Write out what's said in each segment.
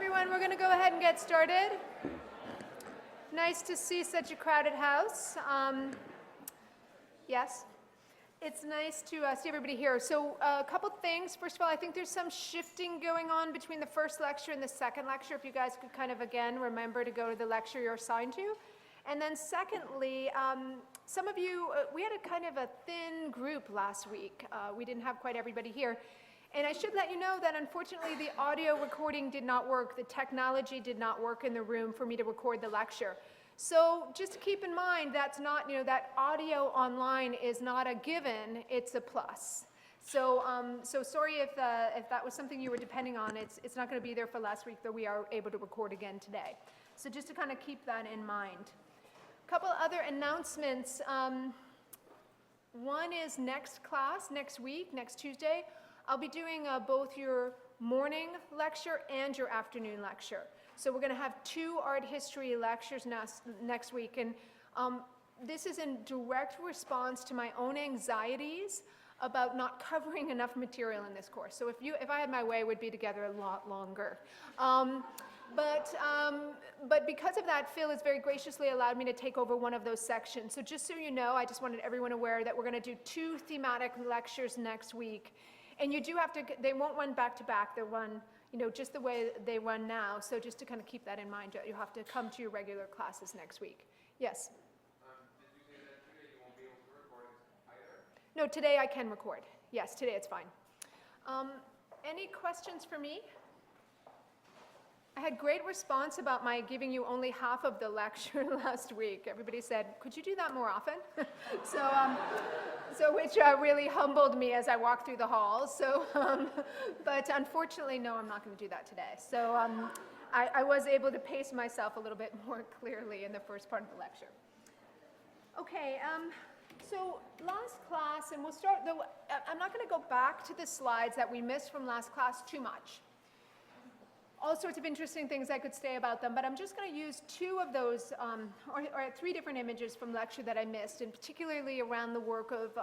everyone. We're going to go ahead and get started. Nice to see such a crowded house. Yes, it's nice to see everybody here. So a couple things. First of all, I think there's some shifting going on between the first lecture and the second lecture. If you guys could kind of, again, remember to go to the lecture you're assigned to. And then secondly, some of you, we had a kind of a thin group last week. We didn't have quite everybody here. And I should let you know that unfortunately the audio recording did not work. The technology did not work in the room for me to record the lecture. So just keep in mind that's not, that audio online is not a given, it's a plus. So, so sorry if that was something you were depending on. It's not going to be there for last week, though we are able to record again today. So just to kind of keep that in mind. A couple other announcements. One is next class, next week, next Tuesday. I'll be doing both your morning lecture and your afternoon lecture. So we're going to have 2 art history lectures next week. And this is in direct response to my own anxieties about not covering enough material in this course. So if I had my way, we'd be together a lot longer. But because of that, Phil has very graciously allowed me to take over one of those sections. So just so you know, I just wanted everyone aware that we're going to do 2 thematic lectures next week. And you do have to, they won't run back to back, they'll run, just the way they run now. So just to kind of keep that in mind, you'll have to come to your regular classes next week. Yes? Did you say that today you won't be able to record either? No, today I can record. Yes, today it's fine. Any questions for me? I had great response about my giving you only half of the lecture last week. Everybody said, could you do that more often? So which really humbled me as I walked through the halls. So, but unfortunately, no, I'm not going to do that today. So I was able to pace myself a little bit more clearly in the first part of the lecture. Okay, so last class, and we'll start, though, I'm not going to go back to the slides that we missed from last class too much. All sorts of interesting things I could say about them, but I'm just going to use 2 of those, or 3 different images from lecture that I missed, and particularly around the work of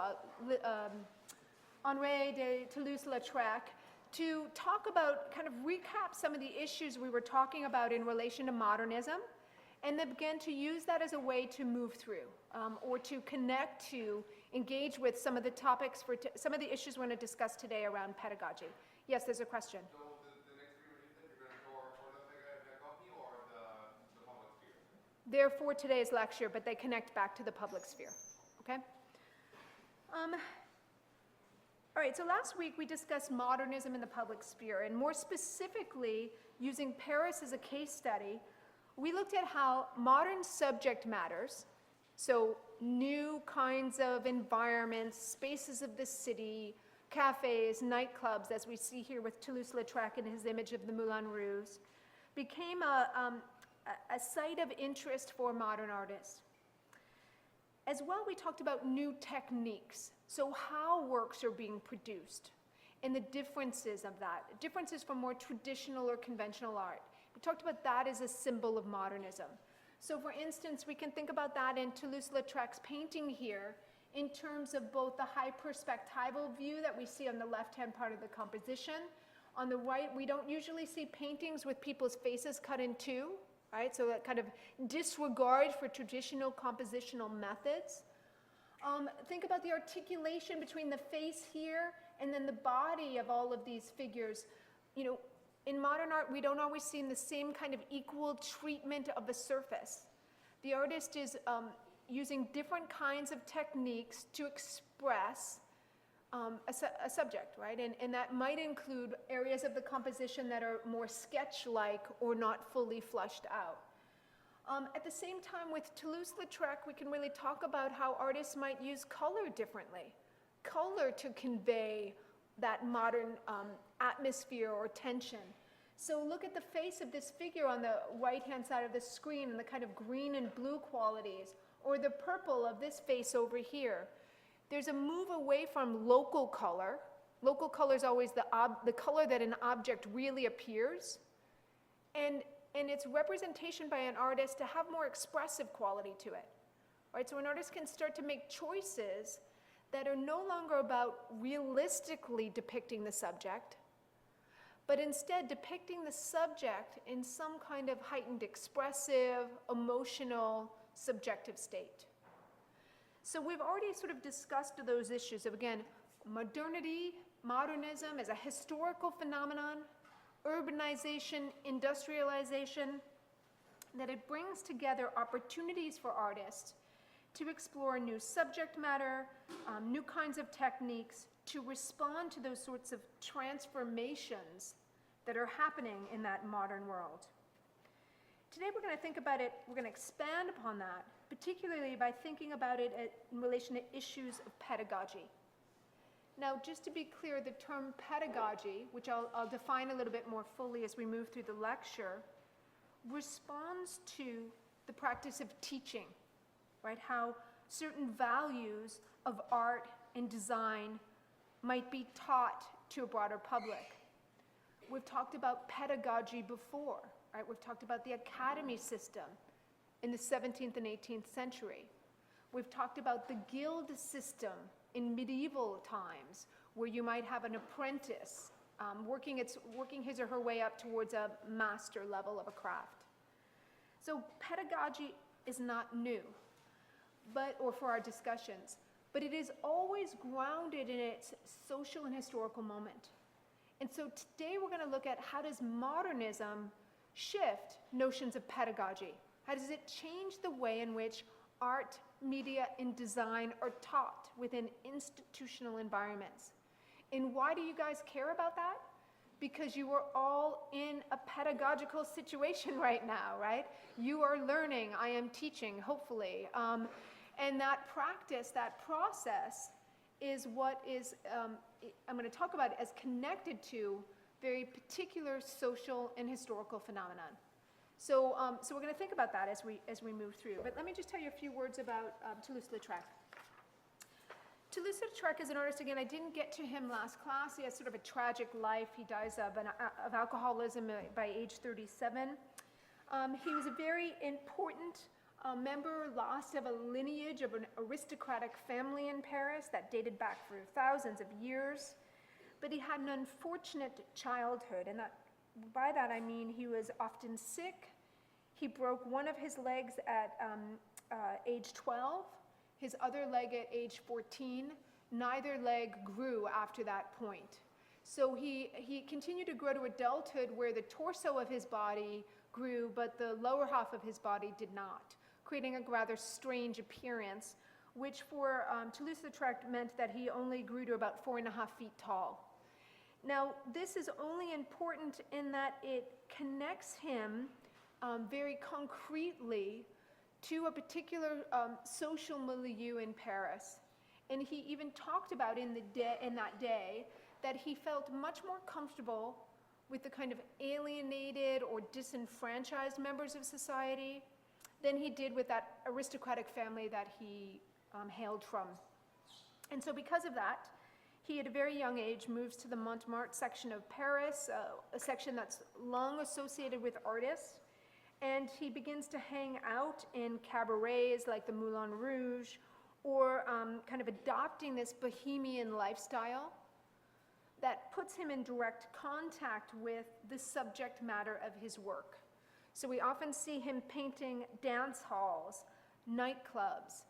Henri de Toulouse-Lautrec, to talk about, kind of recap some of the issues we were talking about in relation to modernism, and then begin to use that as a way to move through, or to connect to, engage with some of the topics, some of the issues we're going to discuss today around pedagogy. Yes, there's a question. They're for today's lecture, but they connect back to the public sphere, okay? All right, so last week we discussed modernism in the public sphere, and more specifically, using Paris as a case study, we looked at how modern subject matters, so new kinds of environments, spaces of the city, cafes, nightclubs, as we see here with Toulouse-Lautrec in his image of the Moulin Rouge, became a site of interest for modern artists. As well, we talked about new techniques, so how works are being produced, and the differences of that, differences from more traditional or conventional art. We talked about that as a symbol of modernism. So for instance, we can think about that in Toulouse-Lautrec's painting here, in terms of both the high perspectival view that we see on the left-hand part of the composition. On the right, we don't usually see paintings with people's faces cut in 2. Right? So that kind of disregard for traditional compositional methods. Think about the articulation between the face here and then the body of all of these figures. In modern art, we don't always see the same kind of equal treatment of the surface. The artist is using different kinds of techniques to express a subject, right? And that might include areas of the composition that are more sketch-like or not fully flushed out. At the same time, with Toulouse-Lautrec, we can really talk about how artists might use color differently. Color to convey that modern atmosphere or tension. So look at the face of this figure on the right-hand side of the screen and the kind of green and blue qualities, or the purple of this face over here. There's a move away from local color. Local color is always the color that an object really appears. And its representation by an artist to have more expressive quality to it. Right? So an artist can start to make choices that are no longer about realistically depicting the subject, but instead depicting the subject in some kind of heightened expressive, emotional, subjective state. So we've already sort of discussed those issues of, again, modernism as a historical phenomenon, urbanization, industrialization, that it brings together opportunities for artists to explore new subject matter, new kinds of techniques, to respond to those sorts of transformations that are happening in that modern world. Today we're going to think about it, we're going to expand upon that, particularly by thinking about it in relation to issues of pedagogy. Now, just to be clear, the term pedagogy, which I'll define a little bit more fully as we move through the lecture, responds to the practice of teaching, right? How certain values of art and design might be taught to a broader public. We've talked about pedagogy before, right? We've talked about the academy system in the 17th and 18th century. We've talked about the guild system in medieval times, where you might have an apprentice working his or her way up towards a master level of a craft. So pedagogy is not new, or for our discussions, but it is always grounded in its social and historical moment. And so today we're going to look at how does modernism shift notions of pedagogy? How does it change the way in which art, media, and design are taught within institutional environments? And why do you guys care about that? Because you are all in a pedagogical situation right now, right? You are learning, I am teaching, hopefully. And that practice, that process, is what is, I'm going to talk about as connected to very particular social and historical phenomenon. So we're going to think about that as we move through. But let me just tell you a few words about Toulouse-Lautrec. Toulouse-Lautrec is an artist, again, I didn't get to him last class. He has sort of a tragic life. He dies of alcoholism by age 37. He was a very important member, lost of a lineage of an aristocratic family in Paris that dated back for thousands of years. But he had an unfortunate childhood, and by that I mean he was often sick. He broke one of his legs at age 12, his other leg at age 14. Neither leg grew after that point. So he continued to grow to adulthood where the torso of his body grew, but the lower half of his body did not, creating a rather strange appearance, which for Toulouse-Lautrec meant that he only grew to about 4.5 feet tall. Now, this is only important in that it connects him very concretely to a particular social milieu in Paris. And he even talked about in that day that he felt much more comfortable with the kind of alienated or disenfranchised members of society than he did with that aristocratic family that he hailed from. And so because of that, he at a very young age moves to the Montmartre section of Paris, a section that's long associated with artists, and he begins to hang out in cabarets like the Moulin Rouge, or kind of adopting this bohemian lifestyle that puts him in direct contact with the subject matter of his work. So we often see him painting dance halls, nightclubs.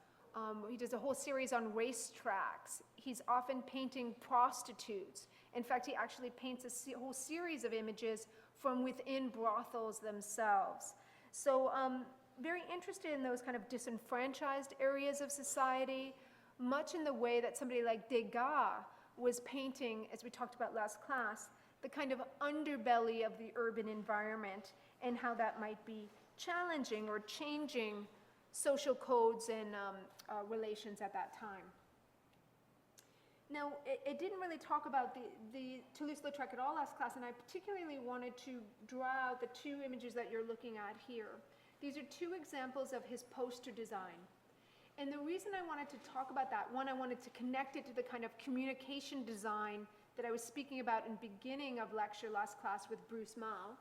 He does a whole series on racetracks. He's often painting prostitutes. In fact, he actually paints a whole series of images from within brothels themselves. So very interested in those kind of disenfranchised areas of society, much in the way that somebody like Degas was painting, as we talked about last class, the kind of underbelly of the urban environment and how that might be challenging or changing social codes and relations at that time. Now, it didn't really talk about the Toulouse-Lautrec at all last class, and I particularly wanted to draw out the two images that you're looking at here. These are two examples of his poster design. And the reason I wanted to talk about that, one, I wanted to connect it to the kind of communication design that I was speaking about in the beginning of lecture last class with Bruce Mao.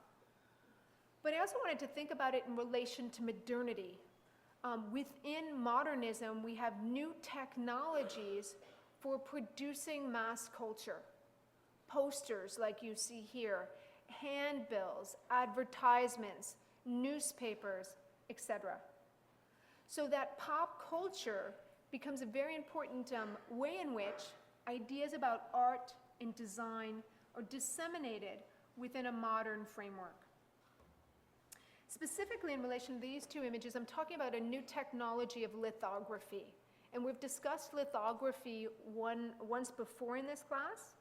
But I also wanted to think about it in relation to modernity. Within modernism, we have new technologies for producing mass culture. Posters like you see here, handbills, advertisements, newspapers, etc. So that pop culture becomes a very important way in which ideas about art and design are disseminated within a modern framework. Specifically in relation to these two images, I'm talking about a new technology of lithography. And we've discussed lithography once before in this class,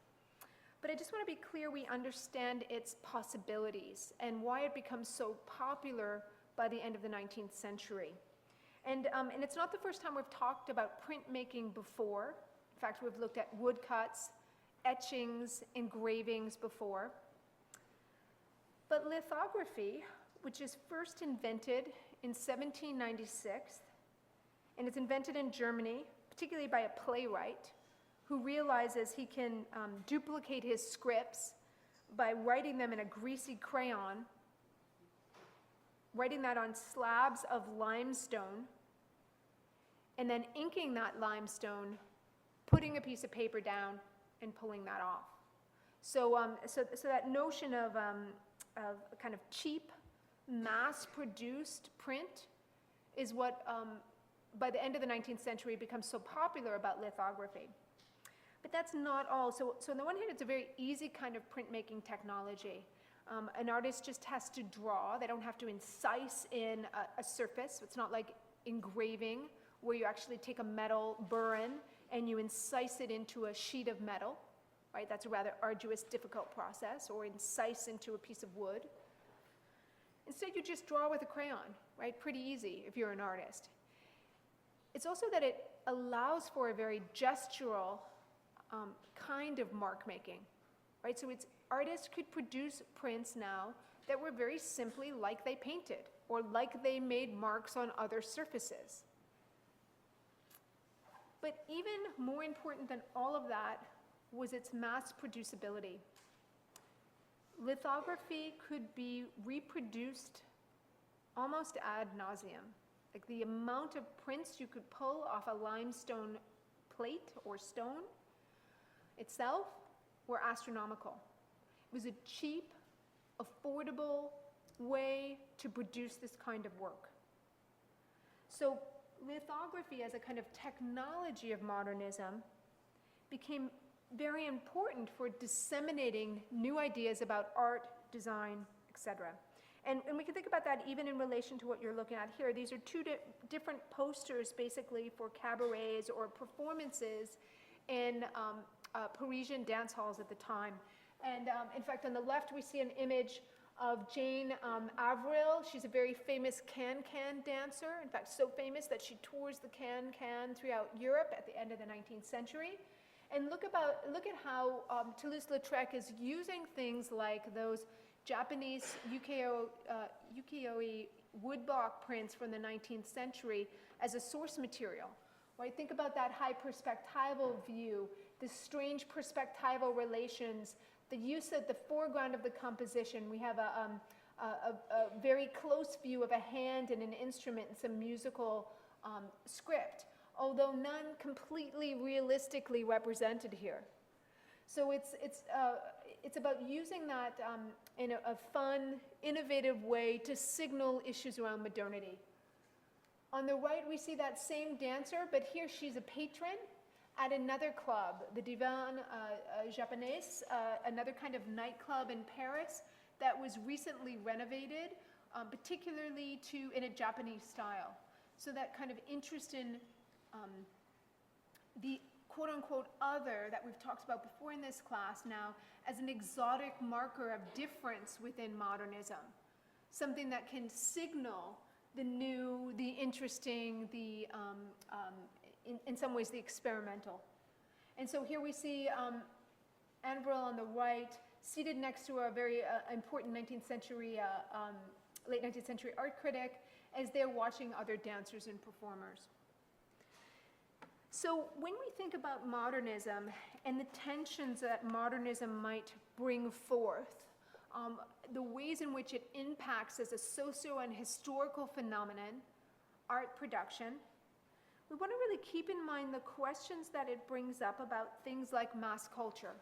but I just want to be clear we understand its possibilities and why it becomes so popular by the end of the 19th century. And it's not the first time we've talked about printmaking before. In fact, we've looked at woodcuts, etchings, engravings before. But lithography, which is first invented in 1796, and it's invented in Germany, particularly by a playwright who realizes he can duplicate his scripts by writing them in a greasy crayon, writing that on slabs of limestone, and then inking that limestone, putting a piece of paper down, and pulling that off. So that notion of kind of cheap, mass-produced print is what, by the end of the 19th century, becomes so popular about lithography. But that's not all. So on the one hand, it's a very easy kind of printmaking technology. An artist just has to draw. They don't have to incise in a surface. It's not like engraving, where you actually take a metal burin and you incise it into a sheet of metal, right? That's a rather arduous, difficult process, or incise into a piece of wood. Instead, you just draw with a crayon, right? Pretty easy if you're an artist. It's also that it allows for a very gestural kind of mark making, right? So artists could produce prints now that were very simply like they painted or like they made marks on other surfaces. But even more important than all of that was its mass producibility. Lithography could be reproduced almost ad nauseum. Like the amount of prints you could pull off a limestone plate or stone itself were astronomical. It was a cheap, affordable way to produce this kind of work. So lithography as a kind of technology of modernism became very important for disseminating new ideas about art, design, etc. And we can think about that even in relation to what you're looking at here. These are two different posters basically for cabarets or performances in Parisian dance halls at the time. And in fact, on the left we see an image of Jane Avril. She's a very famous can-can dancer. In fact, so famous that she tours the can-can throughout Europe at the end of the 19th century. And look at how Toulouse-Lautrec is using things like those Japanese ukiyo-e woodblock prints from the 19th century as a source material. Right? Think about that high perspectival view, the strange perspectival relations, the use of the foreground of the composition. We have a very close view of a hand and an instrument and some musical script, although none completely realistically represented here. So it's about using that in a fun, innovative way to signal issues around modernity. On the right, we see that same dancer, but here she's a patron at another club, the Divan Japonais, another kind of nightclub in Paris that was recently renovated, particularly in a Japanese style. So that kind of interest in the quote-unquote other that we've talked about before in this class now as an exotic marker of difference within modernism, something that can signal the new, the interesting, the in some ways the experimental. And so here we see Avril on the right, seated next to a very important 19th century, late 19th century art critic, as they're watching other dancers and performers. So when we think about modernism and the tensions that modernism might bring forth, the ways in which it impacts as a socio and historical phenomenon, art production, we want to really keep in mind the questions that it brings up about things like mass culture.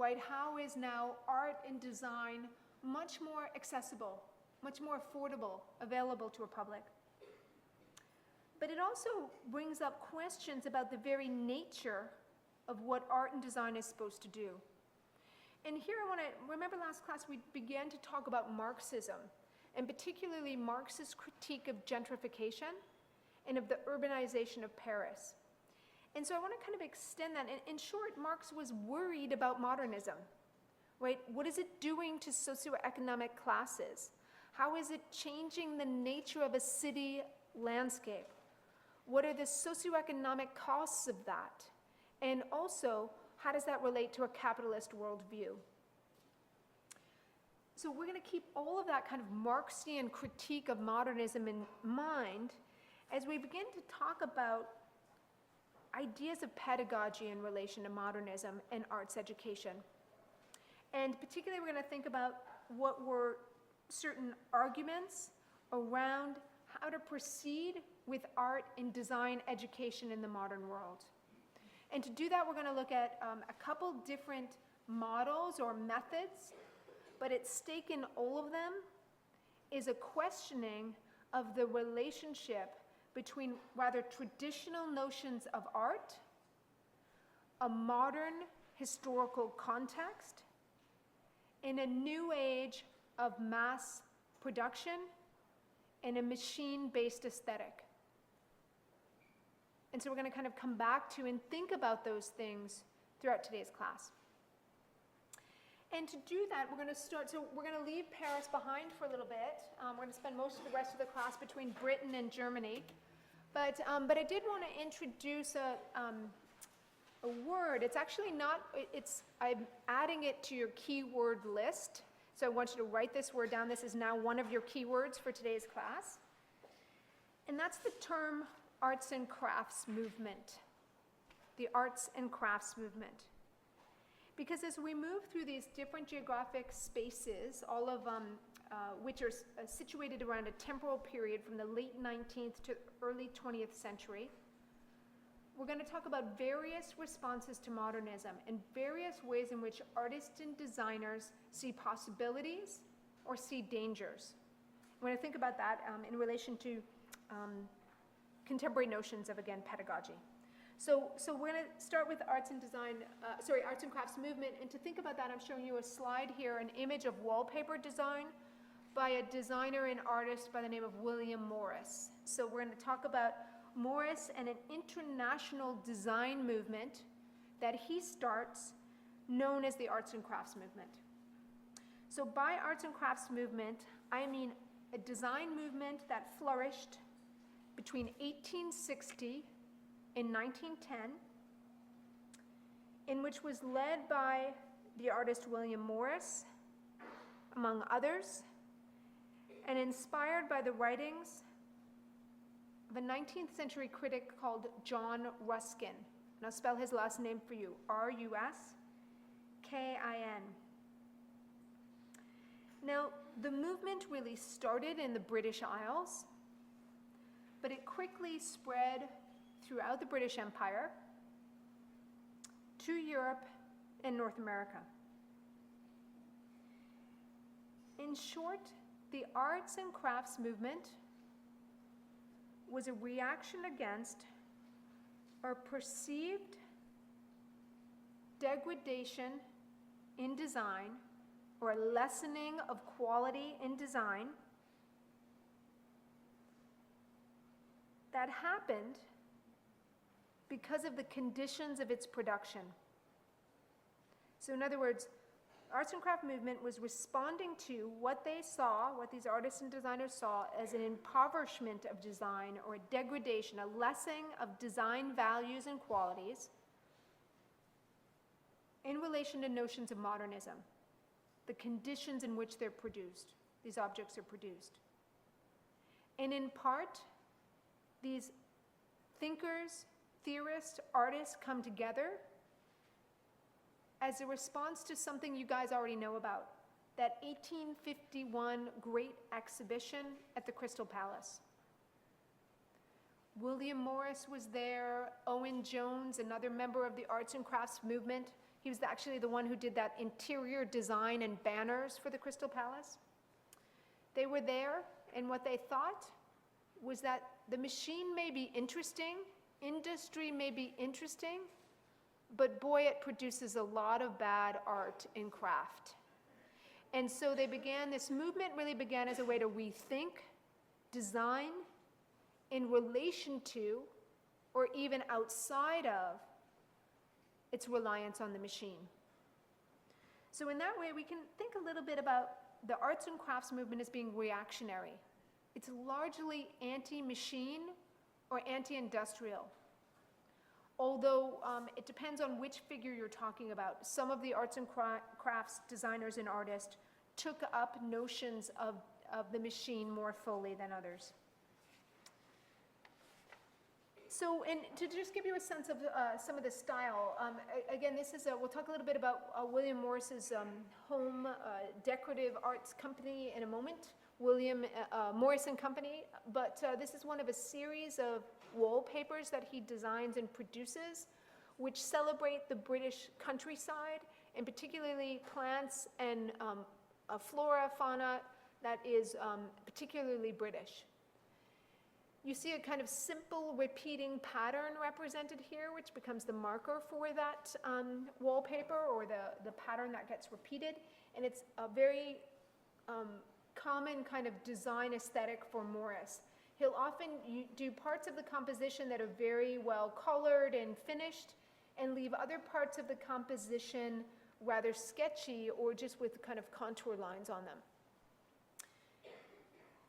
right? How is now art and design much more accessible, much more affordable, available to a public? But it also brings up questions about the very nature of what art and design is supposed to do. And here I want to, remember last class we began to talk about Marxism, and particularly Marx's critique of gentrification and of the urbanization of Paris. And so I want to kind of extend that. In short, Marx was worried about modernism, right? What is it doing to socioeconomic classes? How is it changing the nature of a city landscape? What are the socioeconomic costs of that? And also, how does that relate to a capitalist worldview? So we're going to keep all of that kind of Marxian critique of modernism in mind as we begin to talk about ideas of pedagogy in relation to modernism and arts education. And particularly we're going to think about what were certain arguments around how to proceed with art and design education in the modern world. And to do that, we're going to look at a couple different models or methods, but at stake in all of them is a questioning of the relationship between rather traditional notions of art, a modern historical context, in a new age of mass production, and a machine-based aesthetic. And so we're going to kind of come back to and think about those things throughout today's class. And to do that, we're going to start, so we're going to leave Paris behind for a little bit. We're going to spend most of the rest of the class between Britain and Germany. But I did want to introduce a word. It's actually not, I'm adding it to your keyword list. So I want you to write this word down. This is now one of your keywords for today's class. And that's the term arts and crafts movement. The arts and crafts movement. Because as we move through these different geographic spaces, all of which are situated around a temporal period from the late 19th to early 20th century, we're going to talk about various responses to modernism and various ways in which artists and designers see possibilities or see dangers. We're going to think about that in relation to contemporary notions of, again, pedagogy. So we're going to start with arts and crafts movement. And to think about that, I'm showing you a slide here, an image of wallpaper design by a designer and artist by the name of William Morris. So we're going to talk about Morris and an international design movement that he starts, known as the arts and crafts movement. So by arts and crafts movement, I mean a design movement that flourished between 1860 and 1910, in which was led by the artist William Morris, among others, and inspired by the writings of a 19th century critic called John Ruskin. And I'll spell his last name for you, Ruskin. Now, the movement really started in the British Isles, but it quickly spread throughout the British Empire to Europe and North America. In short, the arts and crafts movement was a reaction against or perceived degradation in design or a lessening of quality in design that happened because of the conditions of its production. So in other words, arts and craft movement was responding to what they saw, what these artists and designers saw as an impoverishment of design or a degradation, a lessening of design values and qualities in relation to notions of modernism, the conditions in which they're produced, these objects are produced. And in part, these thinkers, theorists, artists come together as a response to something you guys already know about, that 1851 great exhibition at the Crystal Palace. William Morris was there, Owen Jones, another member of the arts and crafts movement, He was actually the one who did that interior design and banners for the Crystal Palace. They were there, and what they thought was that the machine may be interesting, industry may be interesting, but boy, it produces a lot of bad art and craft. And so this movement really began as a way to rethink design in relation to, or even outside of, its reliance on the machine. So in that way, we can think a little bit about the arts and crafts movement as being reactionary. It's largely anti-machine or anti-industrial. Although it depends on which figure you're talking about. Some of the arts and crafts designers and artists took up notions of the machine more fully than others. So, and to just give you a sense of some of the style, again, we'll talk a little bit about William Morris's home decorative arts company in a moment, William Morris and Company, but this is one of a series of wallpapers that he designs and produces, which celebrate the British countryside, and particularly plants and flora, fauna that is particularly British. You see a kind of simple repeating pattern represented here, which becomes the marker for that wallpaper, or the pattern that gets repeated. And it's a very common kind of design aesthetic for Morris. He'll often do parts of the composition that are very well colored and finished, and leave other parts of the composition rather sketchy or just with kind of contour lines on them.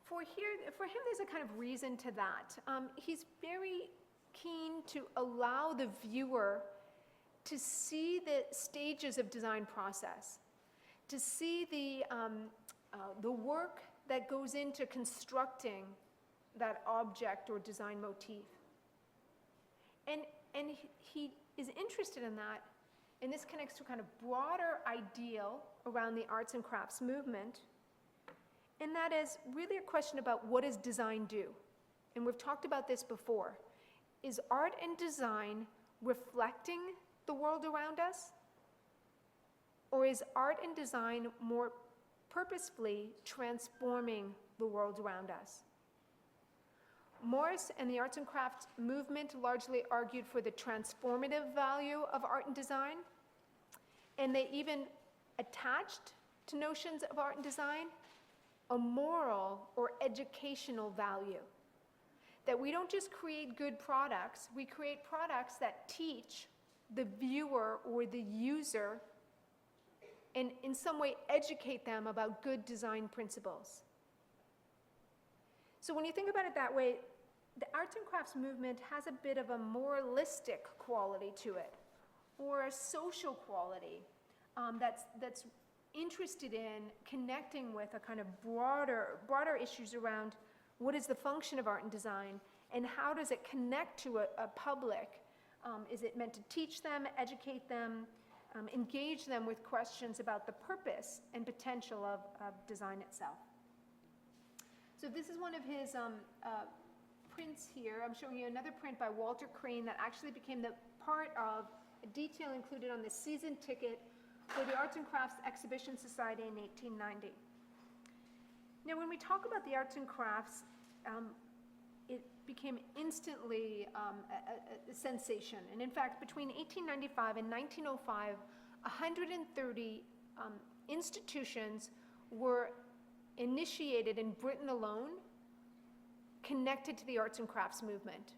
For him, there's a kind of reason to that. He's very keen to allow the viewer to see the stages of design process, to see the work that goes into constructing that object or design motif. And he is interested in that, and this connects to a kind of broader ideal around the arts and crafts movement, and that is really a question about what does design do? And we've talked about this before. Is art and design reflecting the world around us? Or is art and design more purposefully transforming the world around us? Morris and the arts and crafts movement largely argued for the transformative value of art and design, and they even attached to notions of art and design a moral or educational value. That we don't just create good products, we create products that teach the viewer or the user and in some way educate them about good design principles. So when you think about it that way, the arts and crafts movement has a bit of a moralistic quality to it, or a social quality that's interested in connecting with a kind of broader issues around what is the function of art and design, and how does it connect to a public? Is it meant to teach them, educate them, engage them with questions about the purpose and potential of design itself? So this is one of his prints here. I'm showing you another print by Walter Crane that actually became the part of a detail included on the season ticket for the Arts and Crafts Exhibition Society in 1890. Now, when we talk about the arts and crafts, it became instantly a sensation. And in fact, between 1895 and 1905, 130 institutions were initiated in Britain alone, connected to the arts and crafts movement.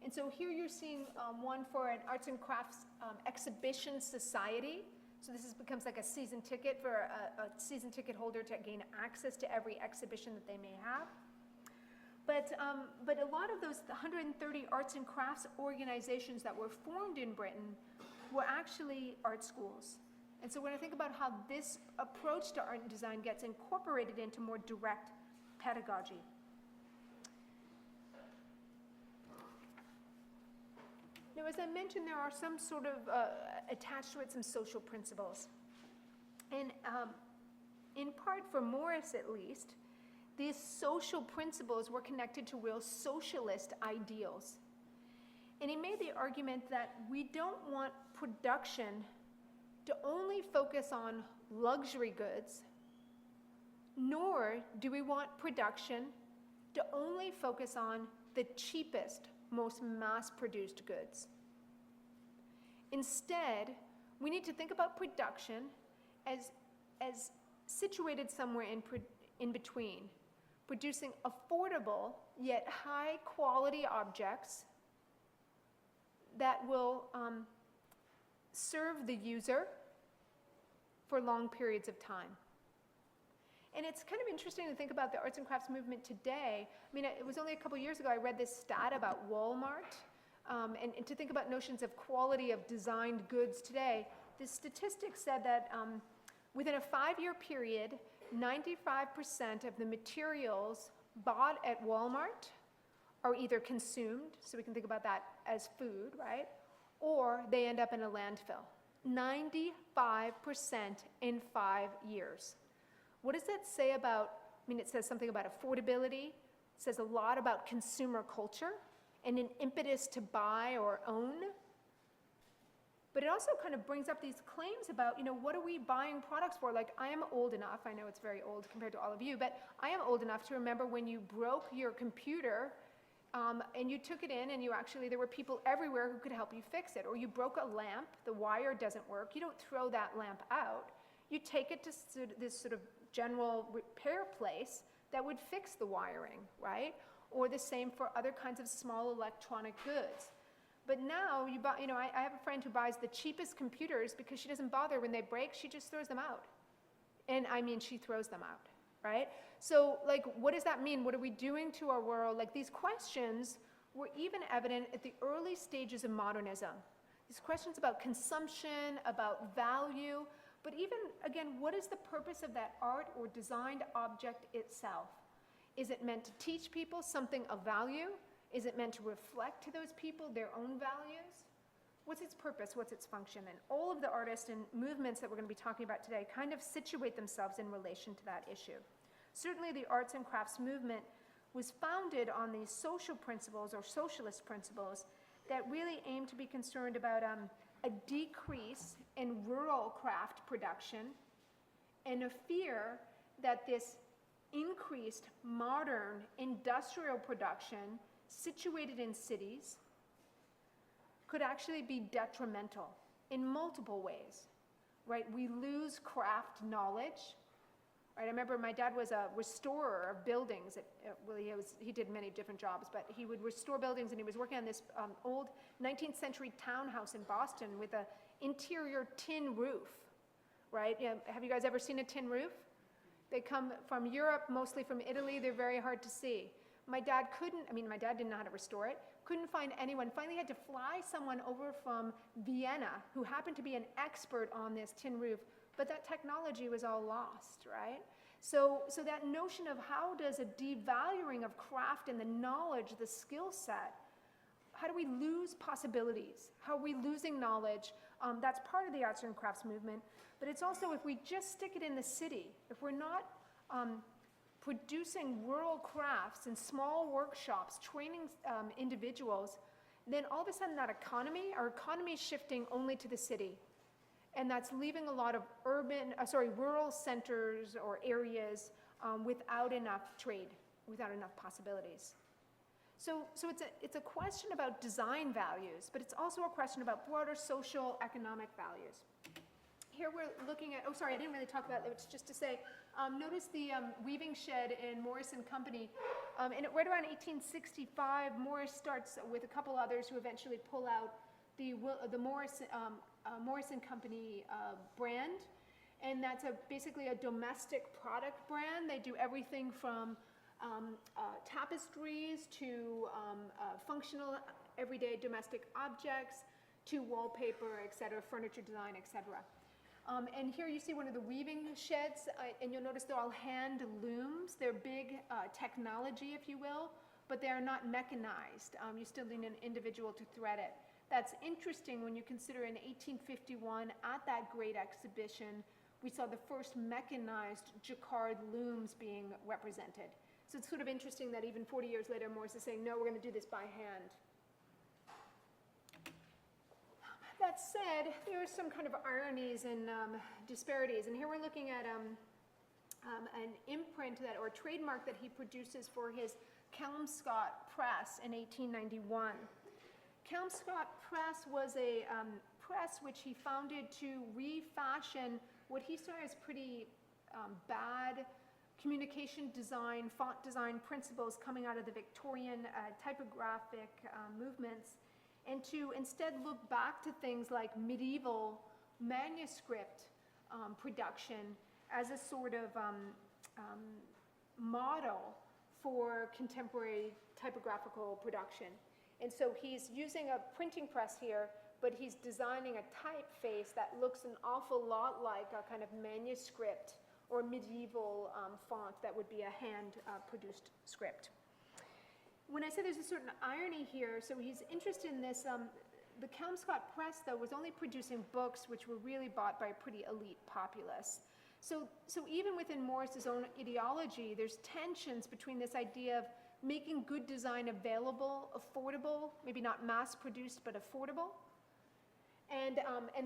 And so here you're seeing one for an arts and crafts exhibition society. So this becomes like a season ticket for a season ticket holder to gain access to every exhibition that they may have. But a lot of those 130 arts and crafts organizations that were formed in Britain were actually art schools. And so when I think about how this approach to art and design gets incorporated into more direct pedagogy. Now, as I mentioned, there are some sort of attached to it some social principles. And in part, for Morris at least, these social principles were connected to real socialist ideals. And he made the argument that we don't want production to only focus on luxury goods, nor do we want production to only focus on the cheapest, most mass-produced goods. Instead, we need to think about production as situated somewhere in between, producing affordable yet high-quality objects that will serve the user for long periods of time. And it's kind of interesting to think about the arts and crafts movement today. I mean, it was only a couple years ago I read this stat about Walmart, and to think about notions of quality of designed goods today. This statistic said that within a 5-year period, 95% of the materials bought at Walmart are either consumed, so we can think about that as food, right? Or they end up in a landfill. 95% in 5 years. What does that say about, I mean, it says something about affordability, it says a lot about consumer culture and an impetus to buy or own. But it also kind of brings up these claims about, you know, what are we buying products for? Like, I am old enough, I know it's very old compared to all of you, but I am old enough to remember when you broke your computer and you took it in and you actually, there were people everywhere who could help you fix it. Or you broke a lamp, the wire doesn't work, you don't throw that lamp out. You take it to this sort of general repair place that would fix the wiring, right? Or the same for other kinds of small electronic goods. But now, I have a friend who buys the cheapest computers because she doesn't bother when they break, she just throws them out. And I mean, she throws them out, right? So, like, what does that mean? What are we doing to our world? Like, these questions were even evident at the early stages of modernism. These questions about consumption, about value, but even, again, what is the purpose of that art or designed object itself? Is it meant to teach people something of value? Is it meant to reflect to those people their own values? What's its purpose? What's its function? And all of the artists and movements that we're going to be talking about today kind of situate themselves in relation to that issue. Certainly the arts and crafts movement was founded on these social principles or socialist principles that really aim to be concerned about a decrease in rural craft production and a fear that this increased modern industrial production situated in cities could actually be detrimental in multiple ways, right? We lose craft knowledge, right? I remember my dad was a restorer of buildings. He did many different jobs, but he would restore buildings, and he was working on this old 19th century townhouse in Boston with an interior tin roof, right? Have you guys ever seen a tin roof? They come from Europe, mostly from Italy. They're very hard to see. My dad didn't know how to restore it, couldn't find anyone, finally had to fly someone over from Vienna who happened to be an expert on this tin roof, but that technology was all lost, right? So that notion of how does a devaluing of craft and the knowledge, the skill set, how do we lose possibilities? How are we losing knowledge? That's part of the arts and crafts movement, but it's also if we just stick it in the city, if we're not producing rural crafts and small workshops, training individuals, then all of a sudden our economy is shifting only to the city. And that's leaving a lot of rural centers or areas without enough trade, without enough possibilities. So it's a question about design values, but it's also a question about broader social economic values. Here we're looking at, I didn't really talk about that, it's just to say, notice the weaving shed in Morris and Company. And right around 1865, Morris starts with a couple others who eventually pull out the Morris and Company brand. And that's basically a domestic product brand. They do everything from tapestries to functional everyday domestic objects to wallpaper, et cetera, furniture design, et cetera. And here you see one of the weaving sheds, and you'll notice they're all hand looms. They're big technology, if you will, but they are not mechanized. You still need an individual to thread it. That's interesting when you consider in 1851, at that great exhibition, we saw the first mechanized jacquard looms being represented. So it's sort of interesting that even 40 years later, Morris is saying, no, we're going to do this by hand. That said, there are some kind of ironies and disparities, and here we're looking at an imprint that, or trademark that he produces for his Kelmscott Press in 1891. Kelmscott Press was a press which he founded to refashion what he saw as pretty bad communication design, font design principles coming out of the Victorian typographic movements, and to instead look back to things like medieval manuscript production as a sort of model for contemporary typographical production. And so he's using a printing press here, but he's designing a typeface that looks an awful lot like a kind of manuscript or medieval font that would be a hand-produced script. When I say there's a certain irony here, so he's interested in this, the Kelmscott Press, though, was only producing books which were really bought by a pretty elite populace. So even within Morris's own ideology, there's tensions between this idea of making good design available, affordable, maybe not mass-produced, but affordable, and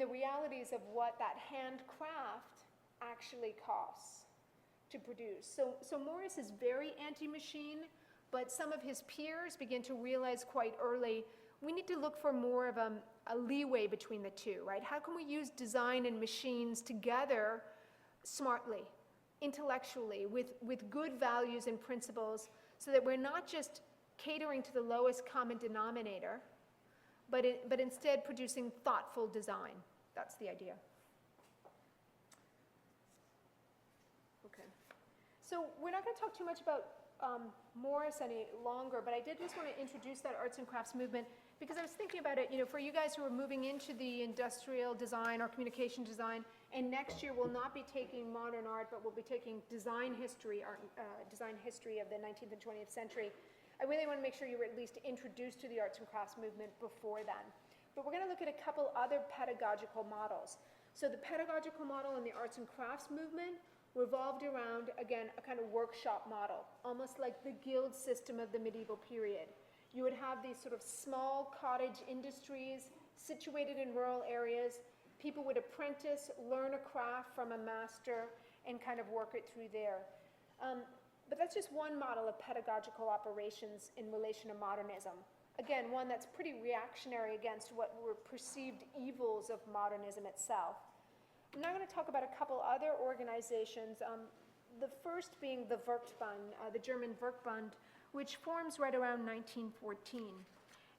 the realities of what that handcraft actually costs to produce. So Morris is very anti-machine, but some of his peers begin to realize quite early, we need to look for more of a leeway between the two, right? How can we use design and machines together smartly, intellectually, with good values and principles, so that we're not just catering to the lowest common denominator, but instead producing thoughtful design. That's the idea. Okay. So we're not going to talk too much about Morris any longer, but I did just want to introduce that arts and crafts movement because I was thinking about it, for you guys who are moving into the industrial design or communication design, and next year we'll not be taking modern art, but we'll be taking design history of the 19th and 20th century. I really want to make sure you were at least introduced to the arts and crafts movement before then. But we're going to look at a couple other pedagogical models. So the pedagogical model in the arts and crafts movement revolved around, again, a kind of workshop model, almost like the guild system of the medieval period. You would have these sort of small cottage industries situated in rural areas. People would apprentice, learn a craft from a master, and kind of work it through there. But that's just one model of pedagogical operations in relation to modernism. Again, one that's pretty reactionary against what were perceived evils of modernism itself. I'm now going to talk about a couple other organizations, the first being the Werkbund, the German Werkbund, which forms right around 1914.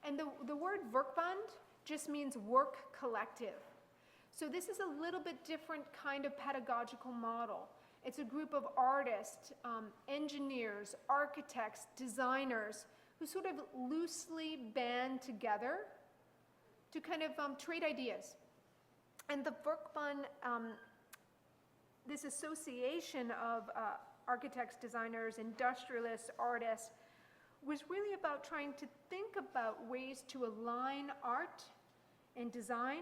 And the word Werkbund just means work collective. So this is a little bit different kind of pedagogical model. It's a group of artists, engineers, architects, designers, who sort of loosely band together to kind of trade ideas. And the Werkbund, this association of architects, designers, industrialists, artists, was really about trying to think about ways to align art and design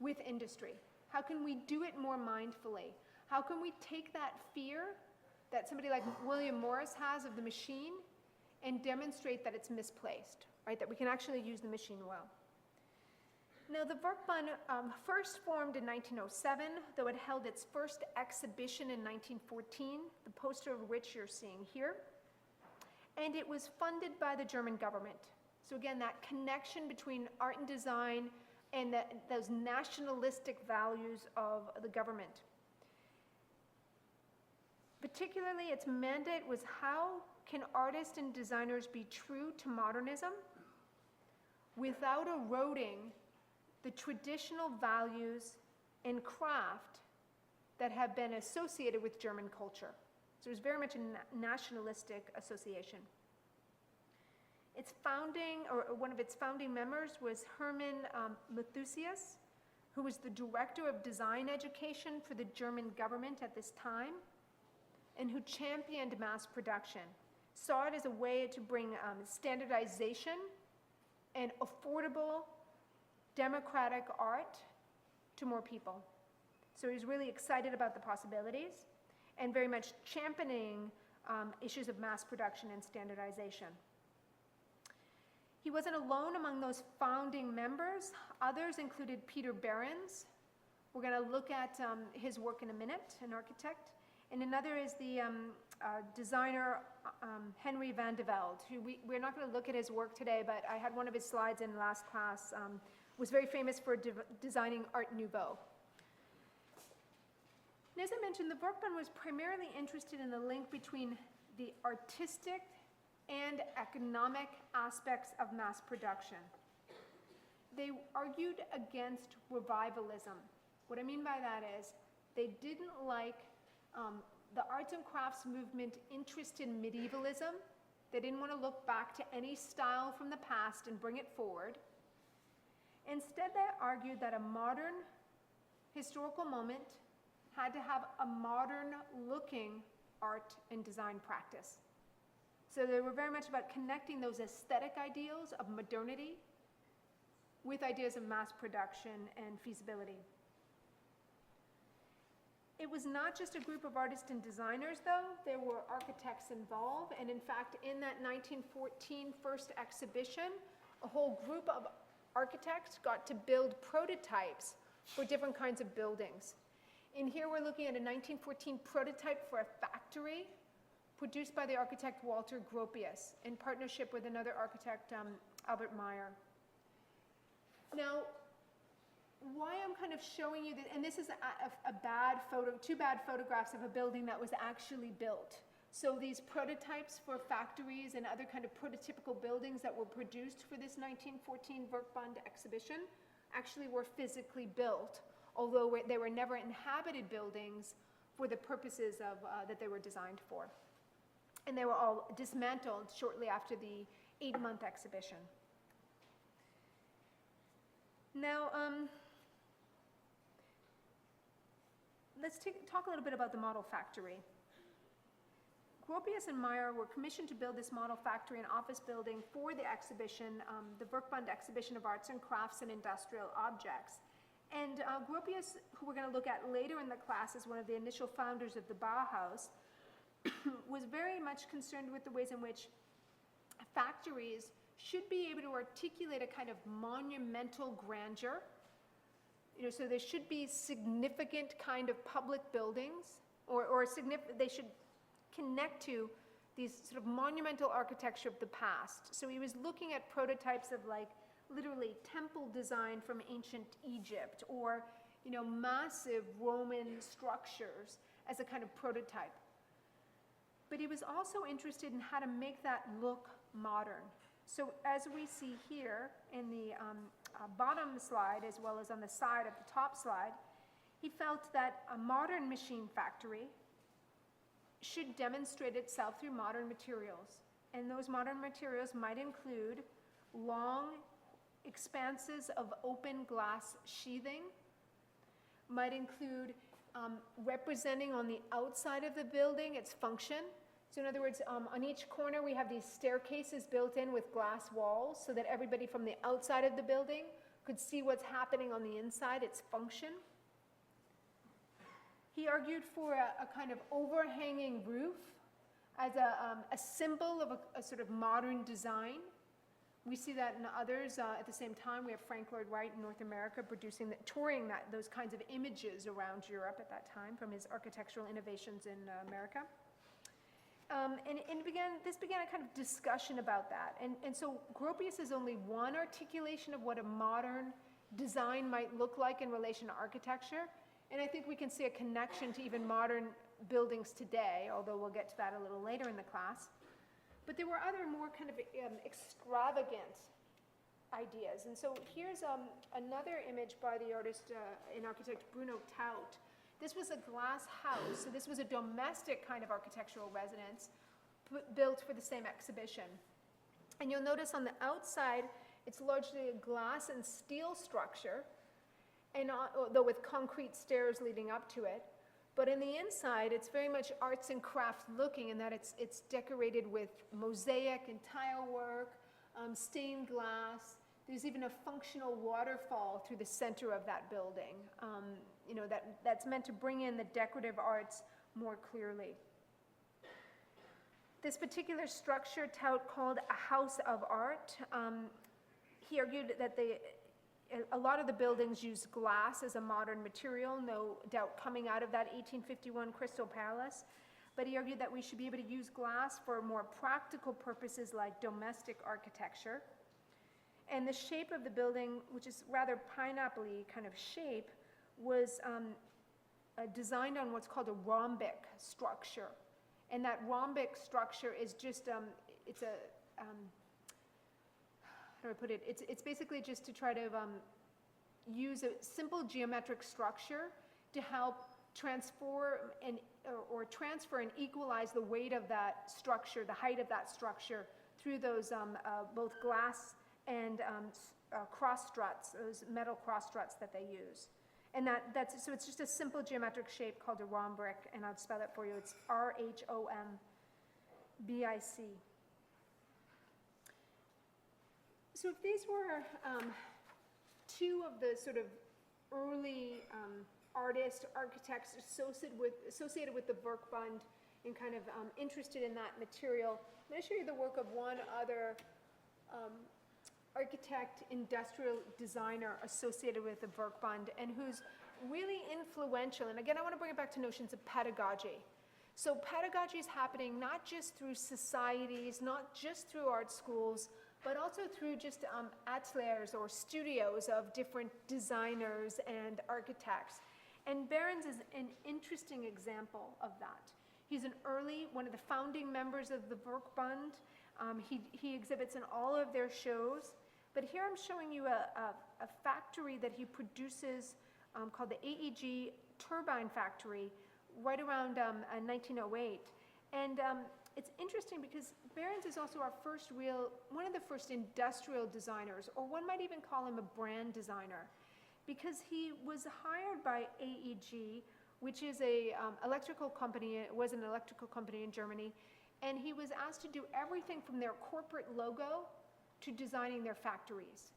with industry. How can we do it more mindfully? How can we take that fear that somebody like William Morris has of the machine and demonstrate that it's misplaced, right? That we can actually use the machine well. Now, the Werkbund first formed in 1907, though it held its first exhibition in 1914, the poster of which you're seeing here. And it was funded by the German government. So again, that connection between art and design and those nationalistic values of the government. Particularly, its mandate was how can artists and designers be true to modernism without eroding the traditional values and craft that have been associated with German culture. So it was very much a nationalistic association. Its founding, or one of its founding members was Hermann Matthäus, who was the director of design education for the German government at this time, and who championed mass production, saw it as a way to bring standardization and affordable democratic art to more people. So he's really excited about the possibilities and very much championing issues of mass production and standardization. He wasn't alone among those founding members. Others included Peter Behrens. We're going to look at his work in a minute, an architect. And another is the designer Henry van de Velde, who we're not going to look at his work today, but I had one of his slides in last class, was very famous for designing Art Nouveau. And as I mentioned, the Werkbund was primarily interested in the link between the artistic and economic aspects of mass production. They argued against revivalism. What I mean by that is they didn't like the arts and crafts movement interest in medievalism. They didn't want to look back to any style from the past and bring it forward. Instead, they argued that a modern historical moment had to have a modern-looking art and design practice. So they were very much about connecting those aesthetic ideals of modernity with ideas of mass production and feasibility. It was not just a group of artists and designers, though. There were architects involved, and in fact, in that 1914 first exhibition, a whole group of architects got to build prototypes for different kinds of buildings. In here, we're looking at a 1914 prototype for a factory produced by the architect Walter Gropius in partnership with another architect, Albert Meyer. Now, why I'm kind of showing you that, and this is a bad photo, two bad photographs of a building that was actually built. So these prototypes for factories and other kind of prototypical buildings that were produced for this 1914 Werkbund exhibition actually were physically built, although they were never inhabited buildings for the purposes of, that they were designed for. And they were all dismantled shortly after the 8-month exhibition. Now, let's talk a little bit about the model factory. Gropius and Meyer were commissioned to build this model factory and office building for the exhibition, the Werkbund Exhibition of Arts and Crafts and Industrial Objects. And Gropius, who we're going to look at later in the class as one of the initial founders of the Bauhaus, was very much concerned with the ways in which factories should be able to articulate a kind of monumental grandeur. You know, so there should be significant kind of public buildings, or they should connect to these sort of monumental architecture of the past. So he was looking at prototypes of like literally temple design from ancient Egypt, or you know, massive Roman structures as a kind of prototype. But he was also interested in how to make that look modern. So as we see here in the bottom slide, as well as on the side of the top slide, he felt that a modern machine factory should demonstrate itself through modern materials. And those modern materials might include long expanses of open glass sheathing, might include representing on the outside of the building its function. So in other words, on each corner we have these staircases built in with glass walls so that everybody from the outside of the building could see what's happening on the inside, its function. He argued for a kind of overhanging roof as a symbol of a sort of modern design. We see that in others. At the same time, we have Frank Lloyd Wright in North America touring those kinds of images around Europe at that time from his architectural innovations in America. And this began a kind of discussion about that. And so Gropius is only one articulation of what a modern design might look like in relation to architecture. And I think we can see a connection to even modern buildings today, although we'll get to that a little later in the class. But there were other more kind of extravagant ideas. And so here's another image by the artist and architect Bruno Taut. This was a glass house, so this was a domestic kind of architectural residence built for the same exhibition. And you'll notice on the outside, it's largely a glass and steel structure, and though with concrete stairs leading up to it. But in the inside, it's very much arts and crafts looking in that it's decorated with mosaic and tile work, stained glass. There's even a functional waterfall through the center of that building. You know, that's meant to bring in the decorative arts more clearly. This particular structure, Tout called a house of art. He argued that a lot of the buildings use glass as a modern material, no doubt coming out of that 1851 Crystal Palace. But he argued that we should be able to use glass for more practical purposes like domestic architecture. And the shape of the building, which is rather pineapple-y kind of shape, was designed on what's called a rhombic structure. And that rhombic structure is just, it's a, how do I put it? It's basically just to try to use a simple geometric structure to help transform or transfer and equalize the weight of that structure, the height of that structure, through those both glass and cross struts, those metal cross struts that they use. And so it's just a simple geometric shape called a rhombic, and I'll spell it for you. It's R-H-O-M-B-I-C. So if these were two of the sort of early artists, architects associated with the Werkbund and kind of interested in that material, I'm going to show you the work of one other architect, industrial designer associated with the Werkbund, and who's really influential. And again, I want to bring it back to notions of pedagogy. So pedagogy is happening not just through societies, not just through art schools, but also through just ateliers or studios of different designers and architects. And Behrens is an interesting example of that. He's one of the founding members of the Werkbund. He exhibits in all of their shows. But here I'm showing you a factory that he produces called the AEG Turbine Factory right around 1908. And it's interesting because Behrens is also one of the first industrial designers, or one might even call him a brand designer, because he was hired by AEG, which is electrical company. It was an electrical company in Germany, and he was asked to do everything from their corporate logo to designing their factories.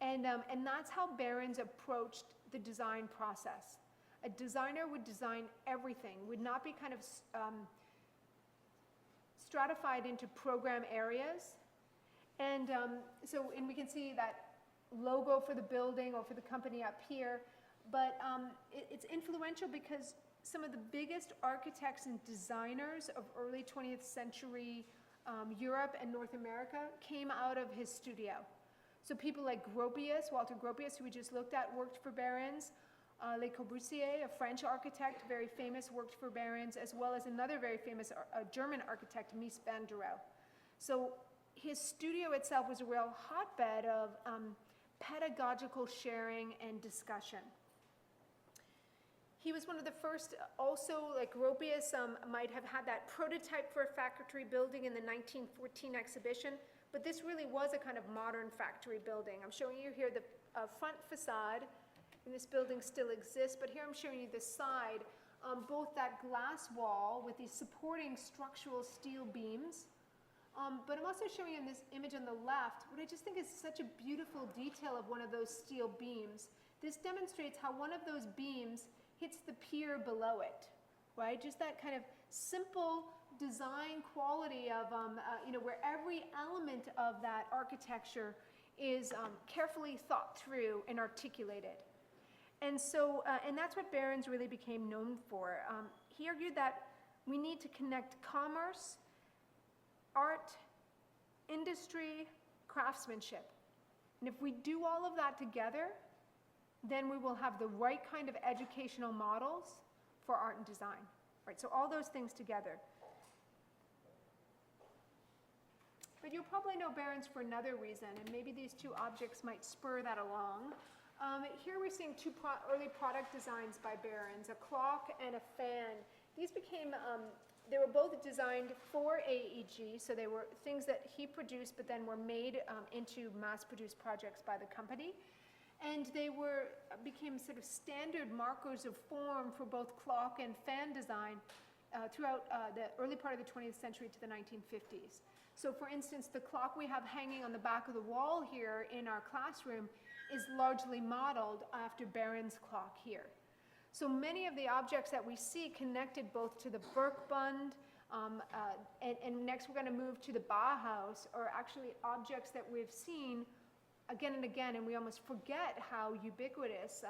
And that's how Behrens approached the design process. A designer would design everything, would not be kind of stratified into program areas. And we can see that logo for the building or for the company up here. But it's influential because some of the biggest architects and designers of early 20th century Europe and North America came out of his studio. So people like Gropius, Walter Gropius, who we just looked at, worked for Behrens. Le Corbusier, a French architect, very famous, worked for Behrens, as well as another very famous German architect, Mies van der Rohe. So his studio itself was a real hotbed of pedagogical sharing and discussion. He was one of the first, also like Gropius might have had that prototype for a factory building in the 1914 exhibition, but this really was a kind of modern factory building. I'm showing you here the front facade, and this building still exists, but here I'm showing you the side, both that glass wall with these supporting structural steel beams, but I'm also showing you in this image on the left what I just think is such a beautiful detail of one of those steel beams. This demonstrates how one of those beams hits the pier below it, right? Just that kind of simple design quality of, where every element of that architecture is carefully thought through and articulated. And so, and that's what Behrens really became known for. He argued that we need to connect commerce, art, industry, craftsmanship. And if we do all of that together, then we will have the right kind of educational models for art and design. Right, so all those things together. But you'll probably know Behrens for another reason, and maybe these two objects might spur that along. Here we're seeing two early product designs by Behrens, a clock and a fan. These became, they were both designed for AEG, so they were things that he produced but then were made into mass-produced projects by the company. And they became sort of standard markers of form for both clock and fan design throughout the early part of the 20th century to the 1950s. So for instance, the clock we have hanging on the back of the wall here in our classroom is largely modeled after Behrens' clock here. So many of the objects that we see connected both to the Werkbund, And next we're going to move to the Bauhaus, or actually objects that we've seen again and again, and we almost forget how ubiquitous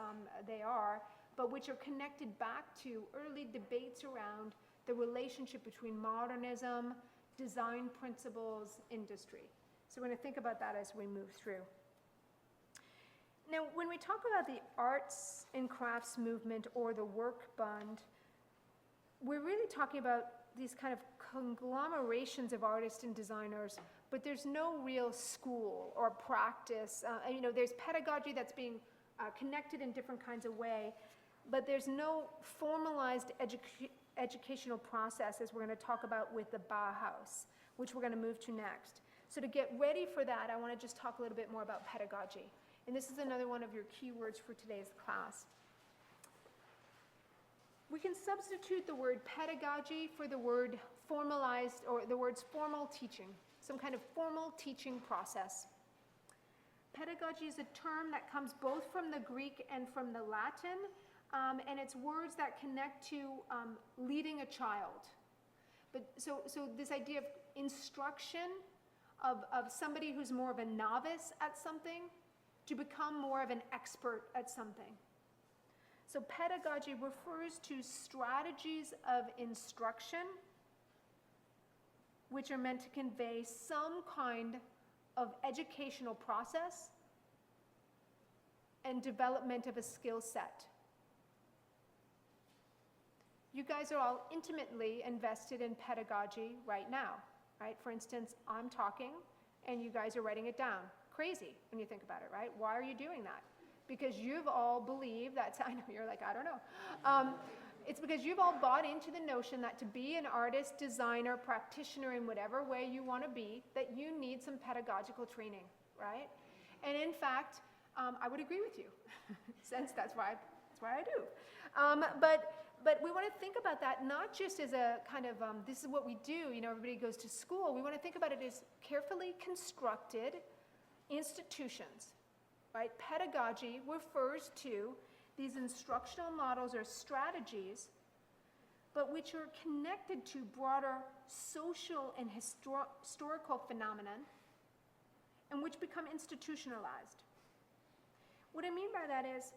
they are, but which are connected back to early debates around the relationship between modernism, design principles, industry. So we're going to think about that as we move through. Now, when we talk about the arts and crafts movement or the work bund, we're really talking about these kind of conglomerations of artists and designers, but there's no real school or practice. There's pedagogy that's being connected in different kinds of way, but there's no formalized educational process, as we're going to talk about with the Bauhaus, which we're going to move to next. So to get ready for that, I want to just talk a little bit more about pedagogy. And this is another one of your keywords for today's class. We can substitute the word pedagogy for the word formalized, or the words formal teaching, some kind of formal teaching process. Pedagogy is a term that comes both from the Greek and from the Latin, and it's words that connect to leading a child. But so this idea of instruction of somebody who's more of a novice at something to become more of an expert at something. So pedagogy refers to strategies of instruction which are meant to convey some kind of educational process and development of a skill set. You guys are all intimately invested in pedagogy right now, right? For instance, I'm talking and you guys are writing it down. Crazy when you think about it, right? Why are you doing that? Because you've all believed that, I know you're like, I don't know. It's because you've all bought into the notion that to be an artist, designer, practitioner in whatever way you want to be, that you need some pedagogical training, right? And in fact, I would agree with you, since that's why I do. But we want to think about that not just as a kind of, this is what we do, everybody goes to school. We want to think about it as carefully constructed institutions, right? Pedagogy refers to these instructional models or strategies, but which are connected to broader social and historical phenomenon, and which become institutionalized. What I mean by that is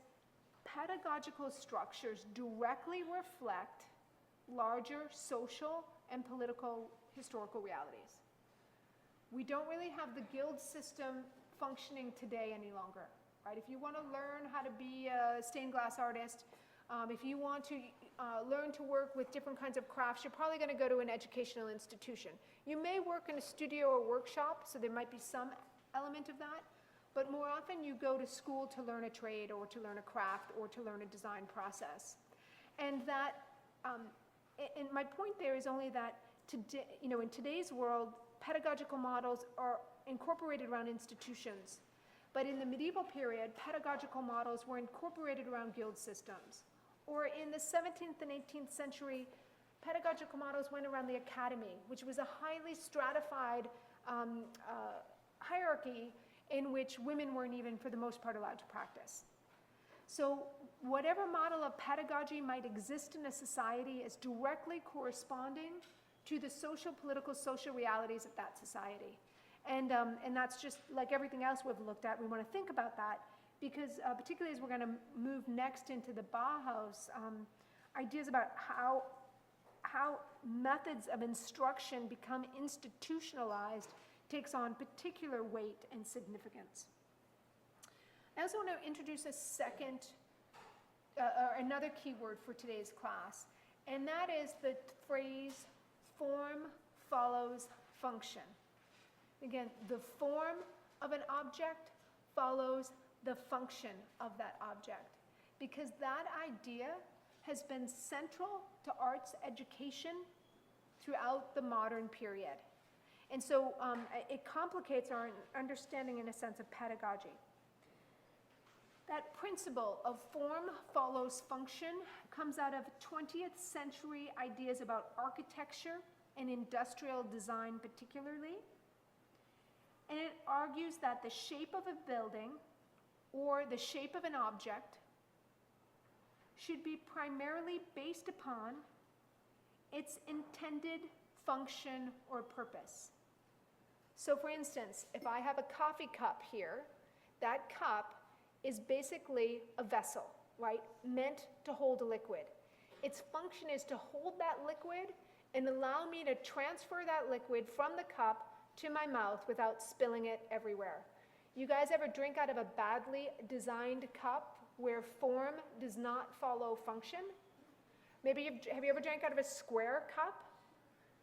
pedagogical structures directly reflect larger social and political historical realities. We don't really have the guild system functioning today any longer, right? If you want to learn how to be a stained glass artist, if you want to learn to work with different kinds of crafts, you're probably going to go to an educational institution. You may work in a studio or workshop, so there might be some element of that, but more often you go to school to learn a trade or to learn a craft or to learn a design process. And that, and my point there is only that today, in today's world, pedagogical models are incorporated around institutions. But in the medieval period, pedagogical models were incorporated around guild systems. Or in the 17th and 18th century, pedagogical models went around the academy, which was a highly stratified hierarchy in which women weren't even, for the most part, allowed to practice. So whatever model of pedagogy might exist in a society is directly corresponding to the social, political, social realities of that society. And that's just like everything else we've looked at. We want to think about that because particularly as we're going to move next into the Bauhaus, ideas about how methods of instruction become institutionalized takes on particular weight and significance. I also want to introduce a second, or another keyword for today's class, and that is the phrase form follows function. Again, the form of an object follows the function of that object, because that idea has been central to arts education throughout the modern period. And so it complicates our understanding, in a sense, of pedagogy. That principle of form follows function comes out of 20th century ideas about architecture and industrial design particularly. And it argues that the shape of a building or the shape of an object should be primarily based upon its intended function, or purpose. So for instance, if I have a coffee cup here, that cup is basically a vessel, right? Meant to hold a liquid. Its function is to hold that liquid and allow me to transfer that liquid from the cup to my mouth without spilling it everywhere. You guys ever drink out of a badly designed cup where form does not follow function? Maybe have you ever drank out of a square cup?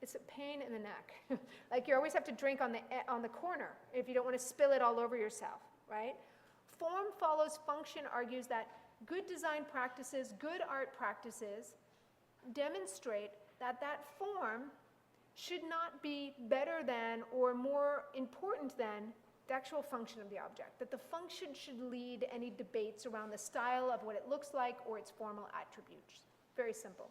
It's a pain in the neck. Like you always have to drink on the corner if you don't want to spill it all over yourself, right? Form follows function argues that good design practices, good art practices demonstrate that that form should not be better than or more important than the actual function of the object, that the function should lead any debates around the style of what it looks like or its formal attributes. Very simple.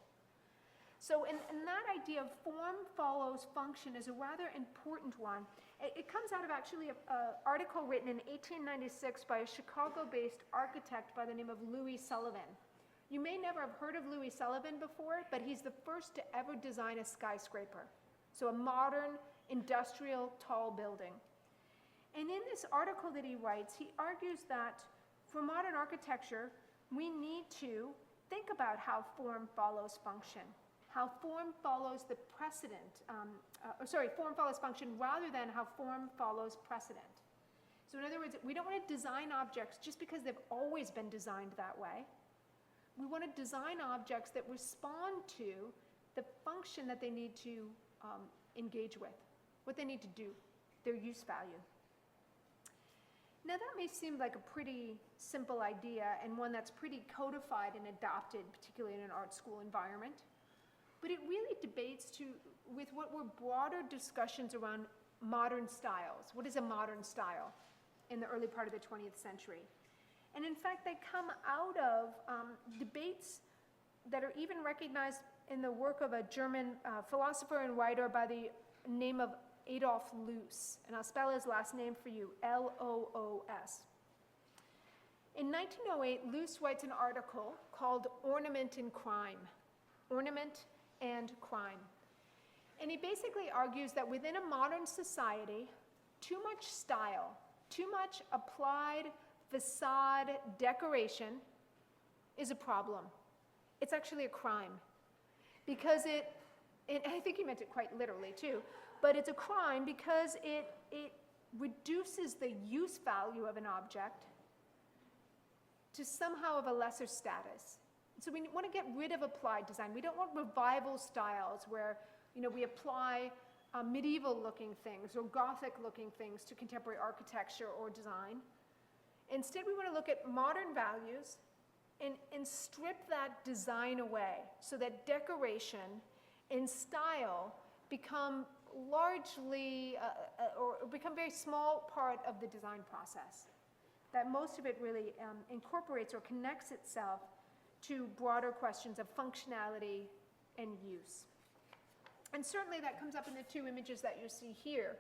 So in that idea of form follows function is a rather important one. It comes out of actually an article written in 1896 by a Chicago-based architect by the name of Louis Sullivan. You may never have heard of Louis Sullivan before, but he's the first to ever design a skyscraper. So a modern, industrial, tall building. And in this article that he writes, he argues that for modern architecture, we need to think about how form follows function, how form follows the precedent, form follows function rather than how form follows precedent. So in other words, we don't want to design objects just because they've always been designed that way. We want to design objects that respond to the function that they need to engage with, what they need to do, their use value. Now that may seem like a pretty simple idea and one that's pretty codified and adopted, particularly in an art school environment, but it really debates with what were broader discussions around modern styles. What is a modern style in the early part of the 20th century? And in fact, they come out of debates that are even recognized in the work of a German philosopher and writer by the name of Adolf Loos, and I'll spell his last name for you, L-O-O-S. In 1908, Loos writes an article called Ornament and Crime, Ornament and Crime. And he basically argues that within a modern society, too much style, too much applied facade decoration is a problem. It's actually a crime because and I think he meant it quite literally too, but it's a crime because it reduces the use value of an object to somehow of a lesser status. So we want to get rid of applied design. We don't want revival styles where we apply medieval-looking things or Gothic-looking things to contemporary architecture or design. Instead, we want to look at modern values and strip that design away so that decoration and style become largely or become a very small part of the design process. That most of it really incorporates or connects itself to broader questions of functionality and use. And certainly that comes up in the two images that you see here.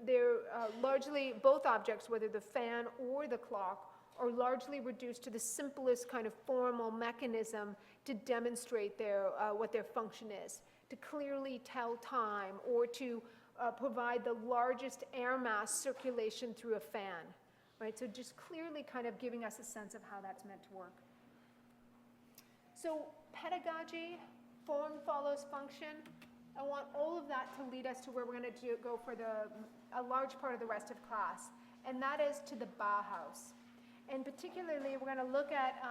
They're largely, both objects, whether the fan or the clock, are largely reduced to the simplest kind of formal mechanism to demonstrate what their function is, to clearly tell time or to provide the largest air mass circulation through a fan, right? So just clearly kind of giving us a sense of how that's meant to work. So pedagogy, form follows function. I want all of that to lead us to where we're going to go for a large part of the rest of class, and that is to the Bauhaus. And particularly, we're going to look at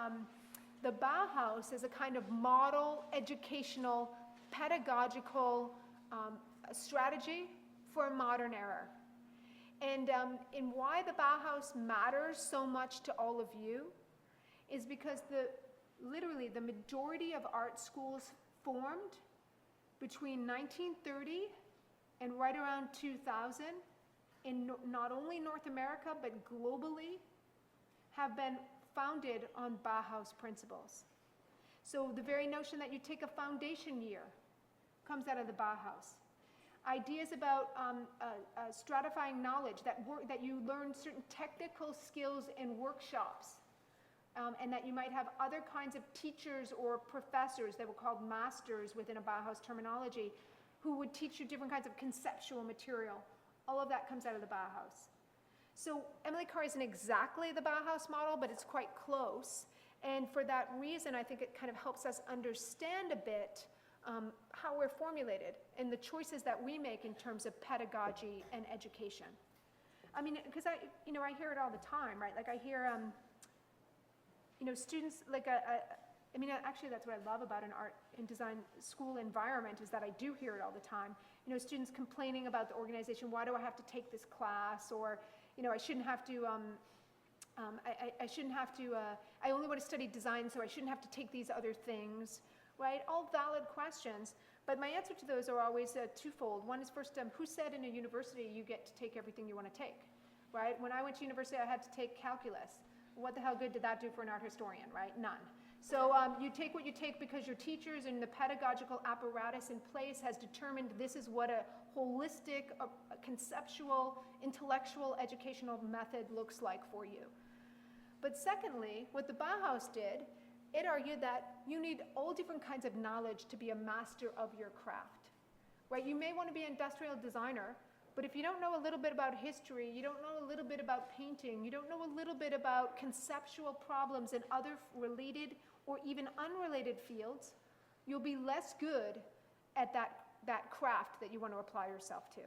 the Bauhaus as a kind of model, educational, pedagogical strategy for a modern era. And why the Bauhaus matters so much to all of you is because literally the majority of art schools formed between 1930 and right around 2000 in not only North America but globally have been founded on Bauhaus principles. So the very notion that you take a foundation year comes out of the Bauhaus. Ideas about stratifying knowledge, that you learn certain technical skills in workshops, and that you might have other kinds of teachers or professors that were called masters within a Bauhaus terminology who would teach you different kinds of conceptual material. All of that comes out of the Bauhaus. So Emily Carr isn't exactly the Bauhaus model, but it's quite close. And for that reason, I think it kind of helps us understand a bit how we're formulated and the choices that we make in terms of pedagogy and education. I mean, because I hear it all the time, right? Like I hear, students, actually that's what I love about an art and design school environment is that I do hear it all the time. Students complaining about the organization, why do I have to take this class? Or, I shouldn't have to, I only want to study design, so I shouldn't have to take these other things, right? All valid questions, but my answer to those are always twofold. One is first, who said in a university you get to take everything you want to take, right? When I went to university, I had to take calculus. What the hell good did that do for an art historian, right? None. So you take what you take because your teachers and the pedagogical apparatus in place has determined this is what a holistic, conceptual, intellectual, educational method looks like for you. But secondly, what the Bauhaus did, it argued that you need all different kinds of knowledge to be a master of your craft, right? You may want to be an industrial designer, but if you don't know a little bit about history, you don't know a little bit about painting, you don't know a little bit about conceptual problems in other related or even unrelated fields, you'll be less good at that craft that you want to apply yourself to.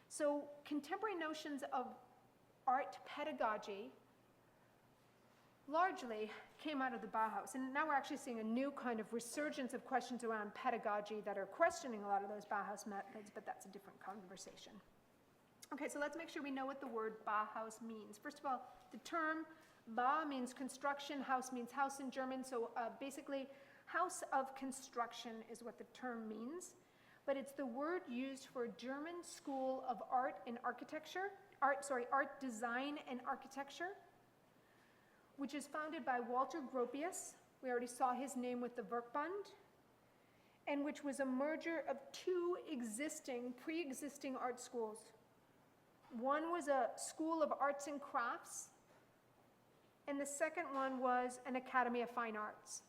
So contemporary notions of art pedagogy largely came out of the Bauhaus. And now we're actually seeing a new kind of resurgence of questions around pedagogy that are questioning a lot of those Bauhaus methods, but that's a different conversation. Okay, so let's make sure we know what the word Bauhaus means. First of all, the term Bau means construction, Haus means house in German, so basically house of construction is what the term means, but it's the word used for German School of Art and Architecture, art design and architecture, which is founded by Walter Gropius. We already saw his name with the Werkbund, and which was a merger of two pre-existing art schools. One was a school of arts and crafts, and the second one was an Academy of Fine Arts.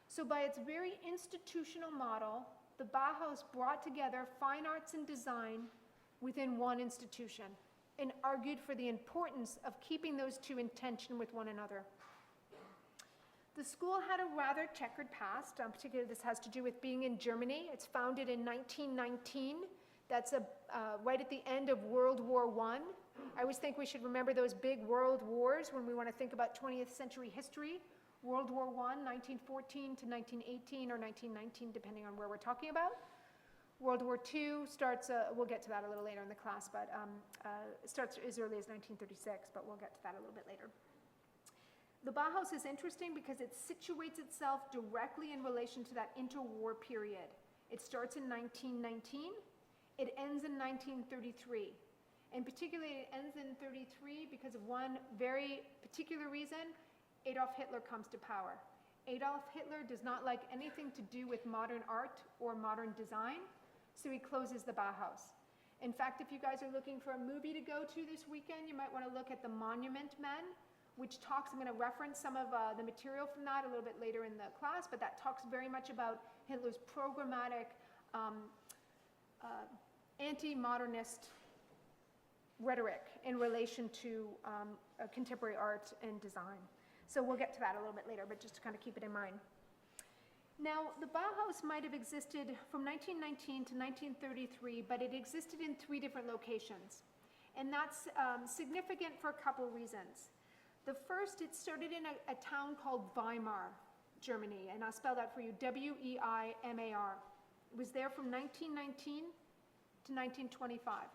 So by its very institutional model, the Bauhaus brought together fine arts and design within one institution and argued for the importance of keeping those two in tension with one another. The school had a rather checkered past. Particularly, this has to do with being in Germany. It's founded in 1919. That's right at the end of World War I. I always think we should remember those big world wars when we want to think about 20th century history. World War I, 1914 to 1918 or 1919, depending on where we're talking about. World War II starts, we'll get to that a little later in the class, but starts as early as 1936, but we'll get to that a little bit later. The Bauhaus is interesting because it situates itself directly in relation to that interwar period. It starts in 1919, it ends in 1933. And particularly it ends in 1933 because of one very particular reason: Adolf Hitler comes to power. Adolf Hitler does not like anything to do with modern art or modern design, so he closes the Bauhaus. In fact, if you guys are looking for a movie to go to this weekend, you might want to look at The Monument Men, which talks, I'm going to reference some of the material from that a little bit later in the class, but that talks very much about Hitler's programmatic anti-modernist rhetoric in relation to contemporary art and design. So we'll get to that a little bit later, but just to kind of keep it in mind. Now, the Bauhaus might have existed from 1919 to 1933, but it existed in 3 different locations. And that's significant for a couple reasons. The first, it started in a town called Weimar, Germany, and I'll spell that for you, W-E-I-M-A-R. It was there from 1919 to 1925.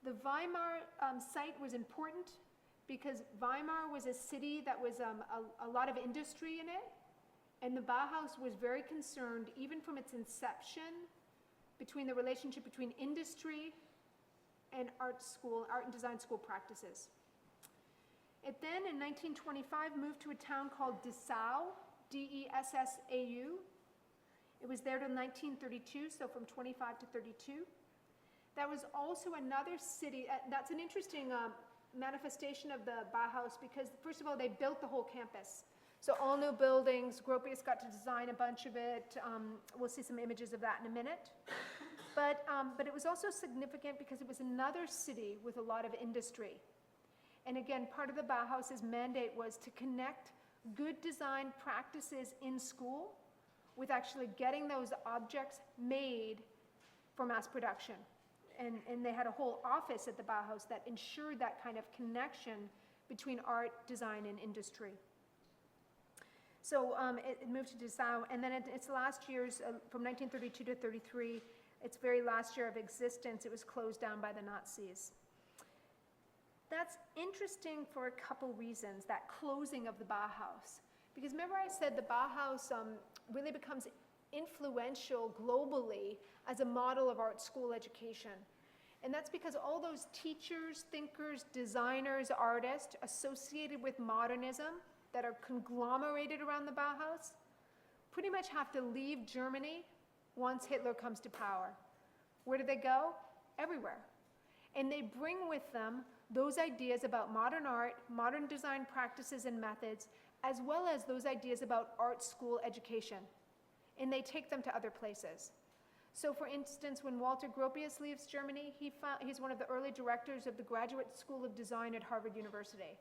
The Weimar site was important because Weimar was a city that was a lot of industry in it, and the Bauhaus was very concerned, even from its inception, between the relationship between industry and art and design school practices. It then, in 1925, moved to a town called Dessau, D-E-S-S-A-U. It was there till 1932, so from 25 to 32. That was also another city. That's an interesting manifestation of the Bauhaus because, first of all, they built the whole campus. So all new buildings, Gropius got to design a bunch of it. We'll see some images of that in a minute. But it was also significant because it was another city with a lot of industry. And again, part of the Bauhaus's mandate was to connect good design practices in school with actually getting those objects made for mass production. And they had a whole office at the Bauhaus that ensured that kind of connection between art, design, and industry. So it moved to Dessau, and then its last years, from 1932 to 33, its very last year of existence, it was closed down by the Nazis. That's interesting for a couple reasons, that closing of the Bauhaus. Because remember I said the Bauhaus really becomes influential globally as a model of art school education. And that's because all those teachers, thinkers, designers, artists associated with modernism that are conglomerated around the Bauhaus pretty much have to leave Germany once Hitler comes to power. Where do they go? Everywhere. And they bring with them those ideas about modern art, modern design practices and methods, as well as those ideas about art school education. And they take them to other places. So for instance, when Walter Gropius leaves Germany, he's one of the early directors of the Graduate School of Design at Harvard University.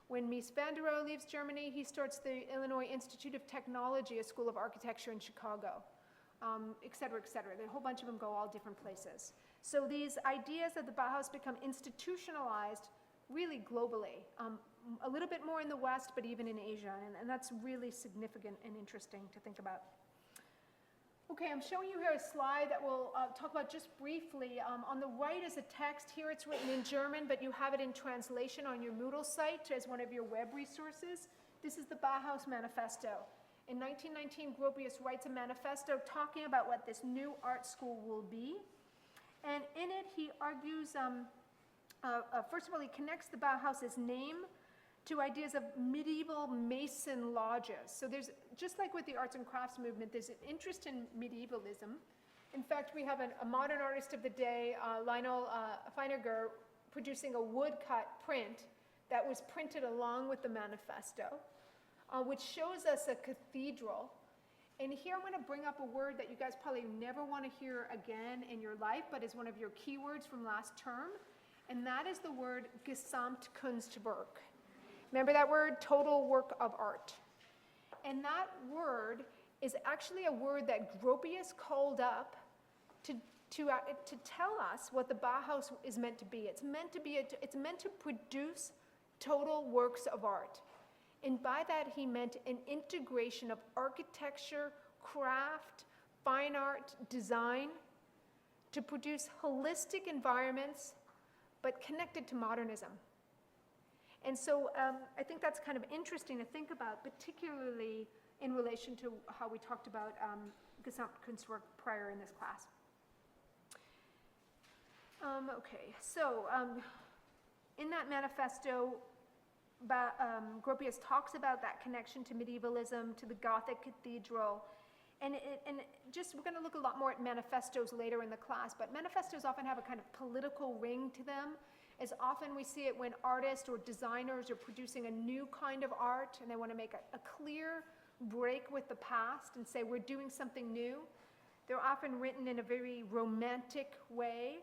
When Mies van der Rohe leaves Germany, he starts the Illinois Institute of Technology, a school of architecture in Chicago, et cetera, et cetera. A whole bunch of them go all different places. So these ideas of the Bauhaus become institutionalized really globally, a little bit more in the West, but even in Asia, and that's really significant and interesting to think about. Okay, I'm showing you here a slide that we'll talk about just briefly. On the right is a text. Here it's written in German, but you have it in translation on your Moodle site as one of your web resources. This is the Bauhaus Manifesto. In 1919, Gropius writes a manifesto talking about what this new art school will be. And in it, he argues, first of all, he connects the Bauhaus's name to ideas of medieval Mason lodges. So there's, just like with the arts and crafts movement, there's an interest in medievalism. In fact, we have a modern artist of the day, Lionel Feiniger, producing a woodcut print that was printed along with the manifesto, which shows us a cathedral. And here I'm going to bring up a word that you guys probably never want to hear again in your life, but is one of your keywords from last term, and that is the word Gesamtkunstwerk. Remember that word, total work of art. And that word is actually a word that Gropius called up to tell us what the Bauhaus is meant to be. It's meant to produce total works of art. And by that he meant an integration of architecture, craft, fine art, design, to produce holistic environments, but connected to modernism. And so I think that's kind of interesting to think about, particularly in relation to how we talked about Gesamtkunstwerk prior in this class. Okay, so in that manifesto, Gropius talks about that connection to medievalism, to the Gothic cathedral, and just we're going to look a lot more at manifestos later in the class, but manifestos often have a kind of political ring to them. As often we see it when artists or designers are producing a new kind of art and they want to make a clear break with the past and say we're doing something new. They're often written in a very romantic way,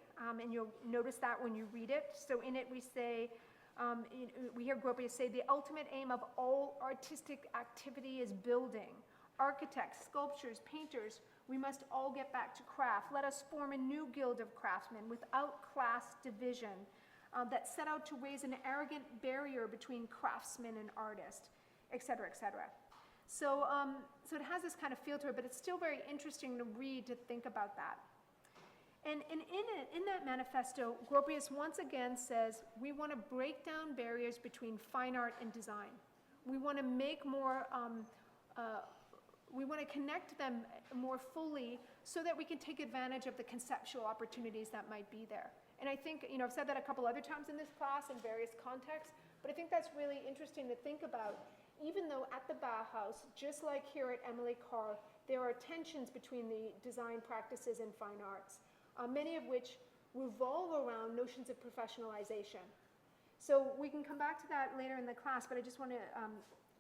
and you'll notice that when you read it. So in it we say, we hear Gropius say, the ultimate aim of all artistic activity is building. Architects, sculptors, painters, we must all get back to craft. Let us form a new guild of craftsmen without class division that set out to raise an arrogant barrier between craftsman and artist, et cetera, et cetera. So it has this kind of feel to it, but it's still very interesting to read, to think about that. And in that manifesto, Gropius once again says, we want to break down barriers between fine art and design. We want to make more, we want to connect them more fully so that we can take advantage of the conceptual opportunities that might be there. And I think, I've said that a couple other times in this class in various contexts, but I think that's really interesting to think about. Even though at the Bauhaus, just like here at Emily Carr, there are tensions between the design practices and fine arts, many of which revolve around notions of professionalization. So we can come back to that later in the class, but I just want to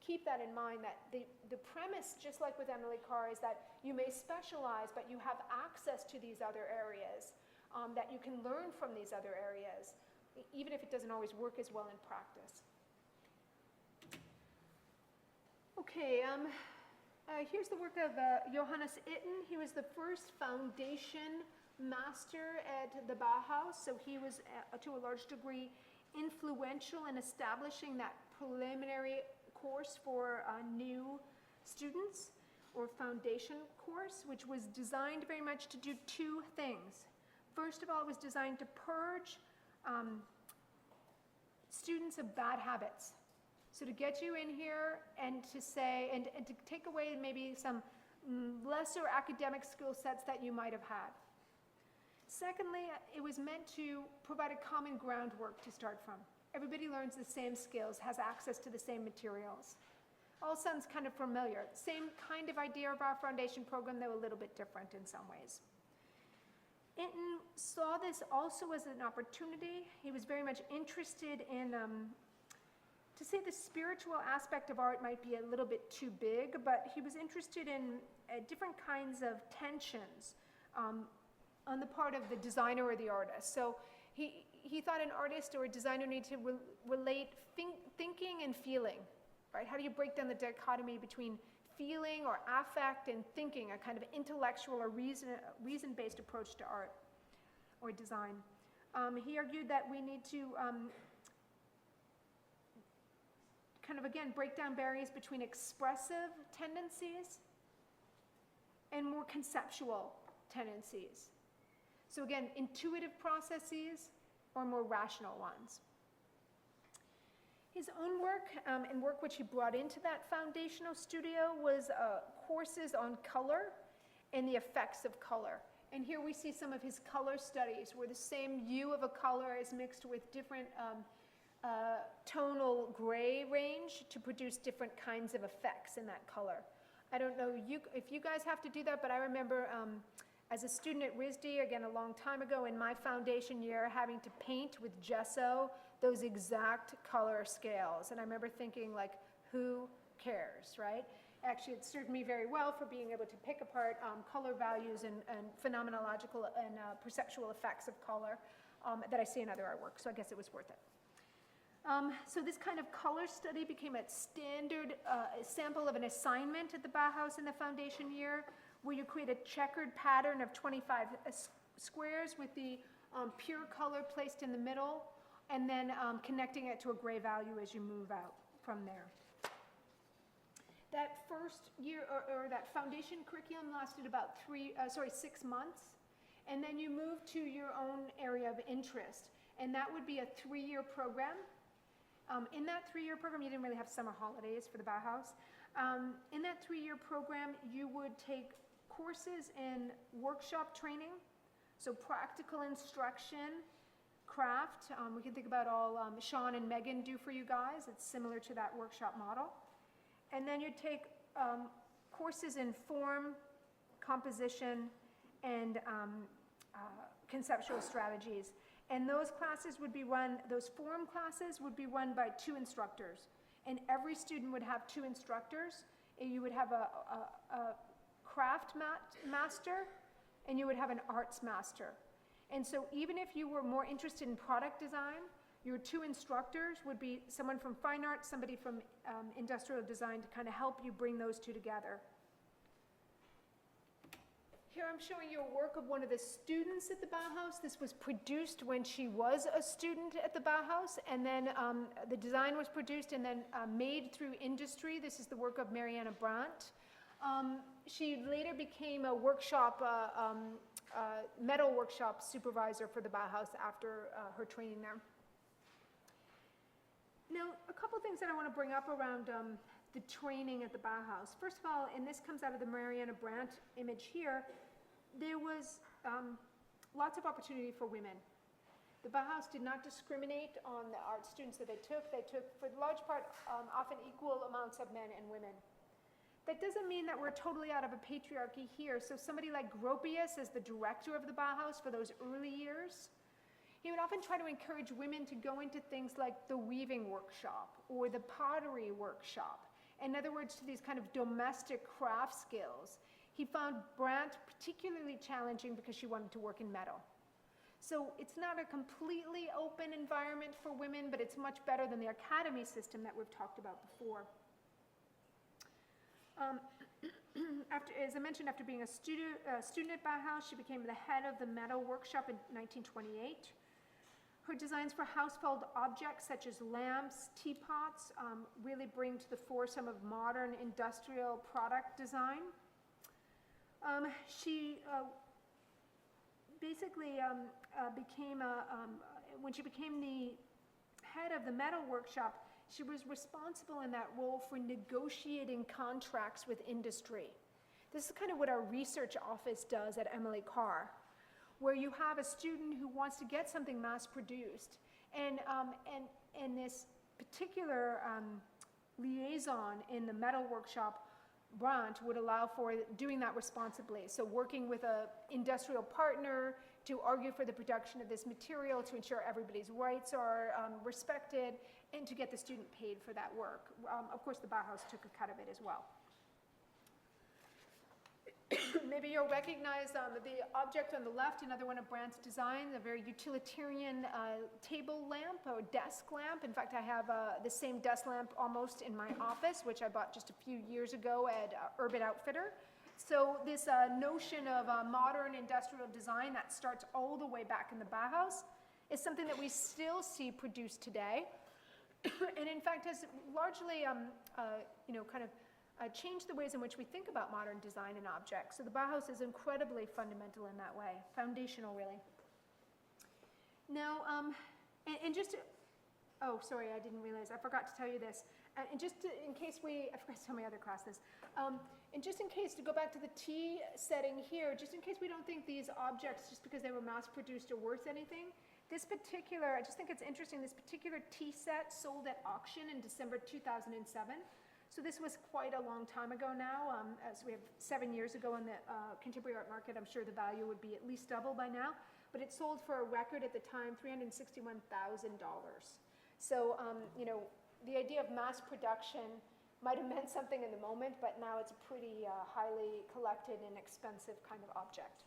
keep that in mind, that the premise, just like with Emily Carr, is that you may specialize, but you have access to these other areas, that you can learn from these other areas, even if it doesn't always work as well in practice. Okay, here's the work of Johannes Itten. He was the first foundation master at the Bauhaus, so he was, to a large degree, influential in establishing that preliminary course for new students, or foundation course, which was designed very much to do two things. First of all, it was designed to purge students of bad habits. So to get you in here and to say, and to take away maybe some lesser academic skill sets that you might have had. Secondly, it was meant to provide a common groundwork to start from. Everybody learns the same skills, has access to the same materials. All sounds kind of familiar. Same kind of idea of our foundation program, though a little bit different in some ways. Itten saw this also as an opportunity. He was very much interested in, to say the spiritual aspect of art might be a little bit too big, but he was interested in different kinds of tensions on the part of the designer or the artist. So he thought an artist or a designer needed to relate thinking and feeling, right? How do you break down the dichotomy between feeling or affect and thinking, a kind of intellectual or reason-based approach to art or design? He argued that we need to kind of, again, break down barriers between expressive tendencies and more conceptual tendencies. So again, intuitive processes or more rational ones. His own work, and work which he brought into that foundational studio, was courses on color and the effects of color. And here we see some of his color studies, where the same hue of a color is mixed with different tonal gray range to produce different kinds of effects in that color. I don't know if you guys have to do that, but I remember as a student at RISD, again, a long time ago, in my foundation year, having to paint with gesso those exact color scales. And I remember thinking, like, who cares, right? Actually, it served me very well for being able to pick apart color values and phenomenological and perceptual effects of color that I see in other artwork, so I guess it was worth it. So this kind of color study became a standard sample of an assignment at the Bauhaus in the foundation year, where you create a checkered pattern of 25 squares with the pure color placed in the middle, and then connecting it to a gray value as you move out from there. That first year, or that foundation curriculum lasted about 6 months, and then you move to your own area of interest, and that would be a 3-year program. In that 3-year program, you didn't really have summer holidays for the Bauhaus. In that 3-year program, you would take courses in workshop training, so practical instruction, craft. We can think about all Sean and Megan do for you guys. It's similar to that workshop model. And then you take courses in form, composition, and conceptual strategies. And those classes would be run, those form classes would be run by 2 instructors. And every student would have 2 instructors. And you would have a craft master, and you would have an arts master. And so even if you were more interested in product design, your 2 instructors would be someone from fine arts, somebody from industrial design, to kind of help you bring those 2 together. Here I'm showing you a work of one of the students at the Bauhaus. This was produced when she was a student at the Bauhaus, and then the design was produced and then made through industry. This is the work of Mariana Brandt. She later became a workshop, metal workshop supervisor for the Bauhaus after her training there. Now, a couple things that I want to bring up around the training at the Bauhaus. First of all, and this comes out of the Mariana Brandt image here, there was lots of opportunity for women. The Bauhaus did not discriminate on the art students that they took. They took, for the large part, often equal amounts of men and women. That doesn't mean that we're totally out of a patriarchy here. So somebody like Gropius, as the director of the Bauhaus for those early years, he would often try to encourage women to go into things like the weaving workshop or the pottery workshop, In other words, to these kind of domestic craft skills. He found Brandt particularly challenging because she wanted to work in metal. So it's not a completely open environment for women, but it's much better than the academy system that we've talked about before. As I mentioned, after being a student at Bauhaus, she became the head of the metal workshop in 1928. Her designs for household objects such as lamps, teapots, really bring to the fore some of modern industrial product design. She basically became when she became the head of the metal workshop, she was responsible in that role for negotiating contracts with industry. This is kind of what our research office does at Emily Carr, where you have a student who wants to get something mass-produced, and this particular liaison in the metal workshop, Brandt, would allow for doing that responsibly. So working with an industrial partner to argue for the production of this material, to ensure everybody's rights are respected, and to get the student paid for that work. Of course, the Bauhaus took a cut of it as well. Maybe you'll recognize the object on the left, another one of Brandt's designs, a very utilitarian table lamp or desk lamp. In fact, I have the same desk lamp almost in my office, which I bought just a few years ago at Urban Outfitter. So this notion of modern industrial design that starts all the way back in the Bauhaus is something that we still see produced today, and in fact has largely, changed the ways in which we think about modern design and objects. So the Bauhaus is incredibly fundamental in that way, foundational really. Now, oh, sorry, I didn't realize, I forgot to tell you this. And just in case I forgot to tell my other class this. And just in case, to go back to the tea setting here, just in case we don't think these objects, just because they were mass-produced, are worth anything, this particular, I just think it's interesting, this particular tea set sold at auction in December 2007. So this was quite a long time ago now. As we have 7 years ago in the contemporary art market, I'm sure the value would be at least double by now. But it sold for a record at the time, $361,000. So, the idea of mass production might have meant something in the moment, but now it's a pretty highly collected and expensive kind of object.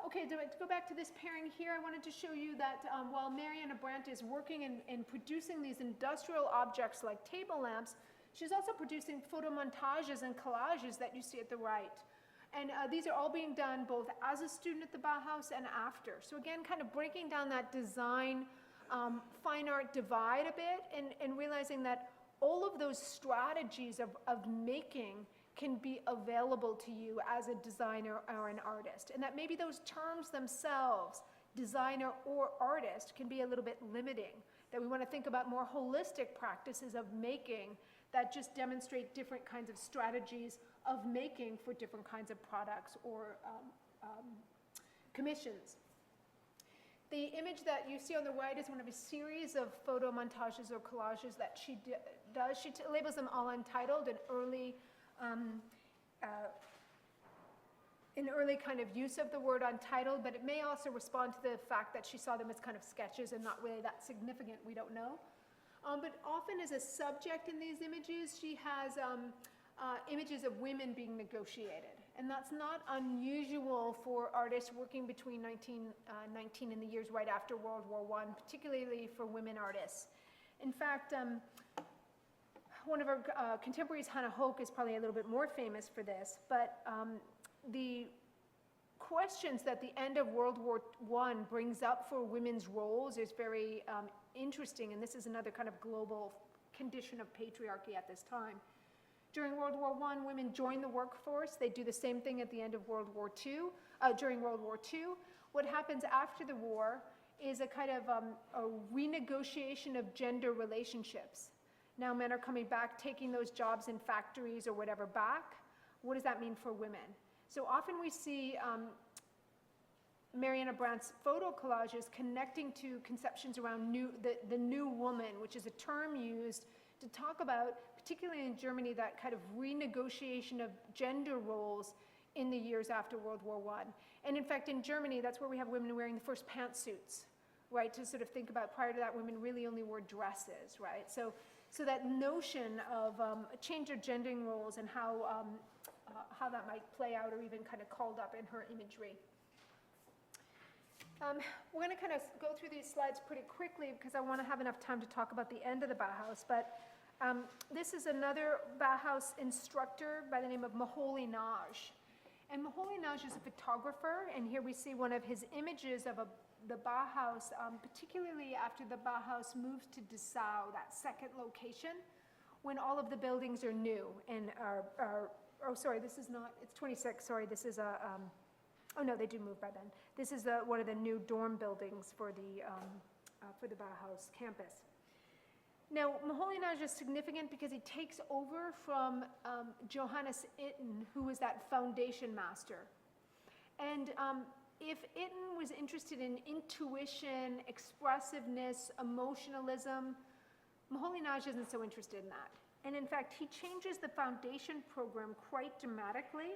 Okay, to go back to this pairing here, I wanted to show you that while Mariana Brandt is working in producing these industrial objects like table lamps, she's also producing photomontages and collages that you see at the right. And these are all being done both as a student at the Bauhaus and after. So again, kind of breaking down that design, fine art divide a bit, and realizing that all of those strategies of making can be available to you as a designer or an artist. And that maybe those terms themselves, designer or artist, can be a little bit limiting. That we want to think about more holistic practices of making that just demonstrate different kinds of strategies of making for different kinds of products or commissions. The image that you see on the right is one of a series of photo montages or collages that she does. She labels them all untitled, an early kind of use of the word untitled, but it may also respond to the fact that she saw them as kind of sketches and not really that significant, we don't know. But often as a subject in these images, she has images of women being negotiated. And that's not unusual for artists working between 1919 and the years right after World War I, particularly for women artists. In fact, one of our contemporaries, Hannah Hoke, is probably a little bit more famous for this, but the questions that the end of World War I brings up for women's roles is very interesting, and this is another kind of global condition of patriarchy at this time. During World War I, women join the workforce. They do the same thing at the end of World War II, during World War II. What happens after the war is a kind of a renegotiation of gender relationships. Now men are coming back, taking those jobs in factories or whatever back. What does that mean for women? So often we see Mariana Brandt's photo collages connecting to conceptions around the new woman, which is a term used to talk about, particularly in Germany, that kind of renegotiation of gender roles in the years after World War I. And in fact, in Germany, that's where we have women wearing the first pantsuits, right? To sort of think about, prior to that, women really only wore dresses, right? So So that notion of a change of gendering roles and how that might play out or even kind of called up in her imagery. We're going to kind of go through these slides pretty quickly because I want to have enough time to talk about the end of the Bauhaus. But this is another Bauhaus instructor by the name of Moholy Nagy. And Moholy Nagy is a photographer, and here we see one of his images of the Bauhaus, particularly after the Bauhaus moved to Dessau, that second location, when all of the buildings are new and oh, sorry, this is not, it's 26, sorry, this is a, oh no, they do move by then. This is one of the new dorm buildings for the Bauhaus campus. Now, Moholy Nagy is significant because he takes over from Johannes Itten, who was that foundation master. And if Itten was interested in intuition, expressiveness, emotionalism, Moholy Nagy isn't so interested in that. And in fact, he changes the foundation program quite dramatically,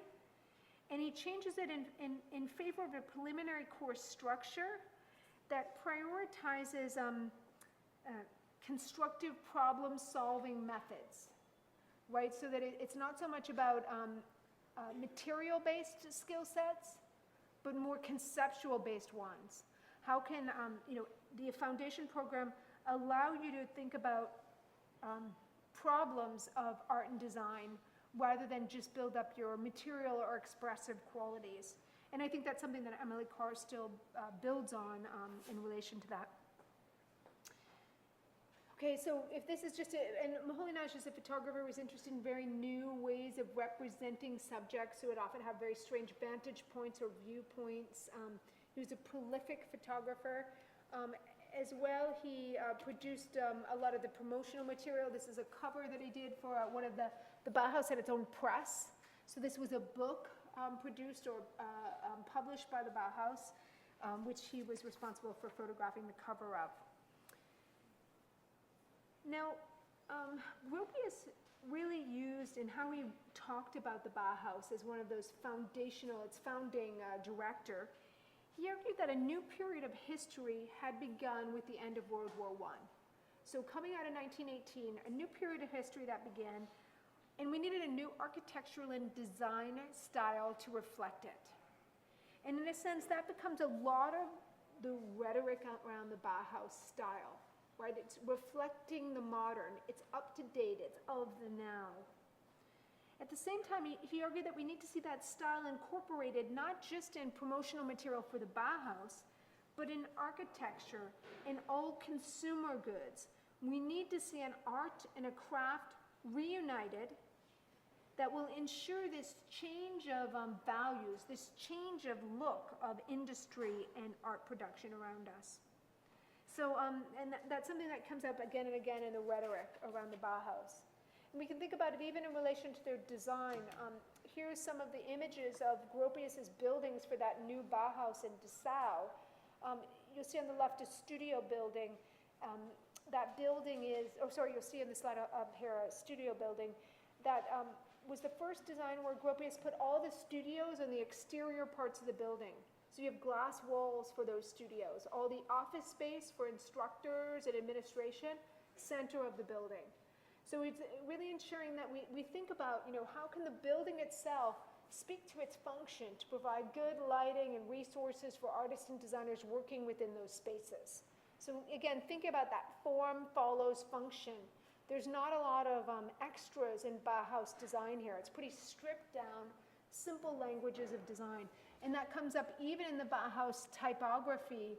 and he changes it in favor of a preliminary course structure that prioritizes constructive problem-solving methods, right? So that it's not so much about material-based skill sets, but more conceptual-based ones. How can the foundation program allow you to think about problems of art and design rather than just build up your material or expressive qualities? And I think that's something that Emily Carr still builds on in relation to that. Okay, so if this is just and Moholy Nagy as a photographer was interested in very new ways of representing subjects who would often have very strange vantage points or viewpoints. He was a prolific photographer. As well, he produced a lot of the promotional material. This is a cover that he did for one of the Bauhaus had its own press. So this was a book produced or published by the Bauhaus, which he was responsible for photographing the cover of. Now, Gropius really used in how he talked about the Bauhaus as one of those its founding director. He argued that a new period of history had begun with the end of World War I. So coming out of 1918, a new period of history that began, and we needed a new architectural and design style to reflect it. And in a sense, that becomes a lot of the rhetoric around the Bauhaus style. Right? It's reflecting the modern, it's up to date, it's of the now. At the same time, he argued that we need to see that style incorporated not just in promotional material for the Bauhaus, but in architecture, in all consumer goods. We need to see an art and a craft reunited that will ensure this change of values, this change of look of industry and art production around us. So, and that's something that comes up again and again in the rhetoric around the Bauhaus. And we can think about it even in relation to their design. Here's some of the images of Gropius's buildings for that new Bauhaus in Dessau. You'll see on the left a studio building. That building is, you'll see in the slide up here a studio building that was the first design where Gropius put all the studios on the exterior parts of the building. So you have glass walls for those studios, all the office space for instructors and administration, center of the building. So it's really ensuring that we think about, how can the building itself speak to its function to provide good lighting and resources for artists and designers working within those spaces. So again, think about that form follows function. There's not a lot of extras in Bauhaus design here. It's pretty stripped down, simple languages of design. And that comes up even in the Bauhaus typography,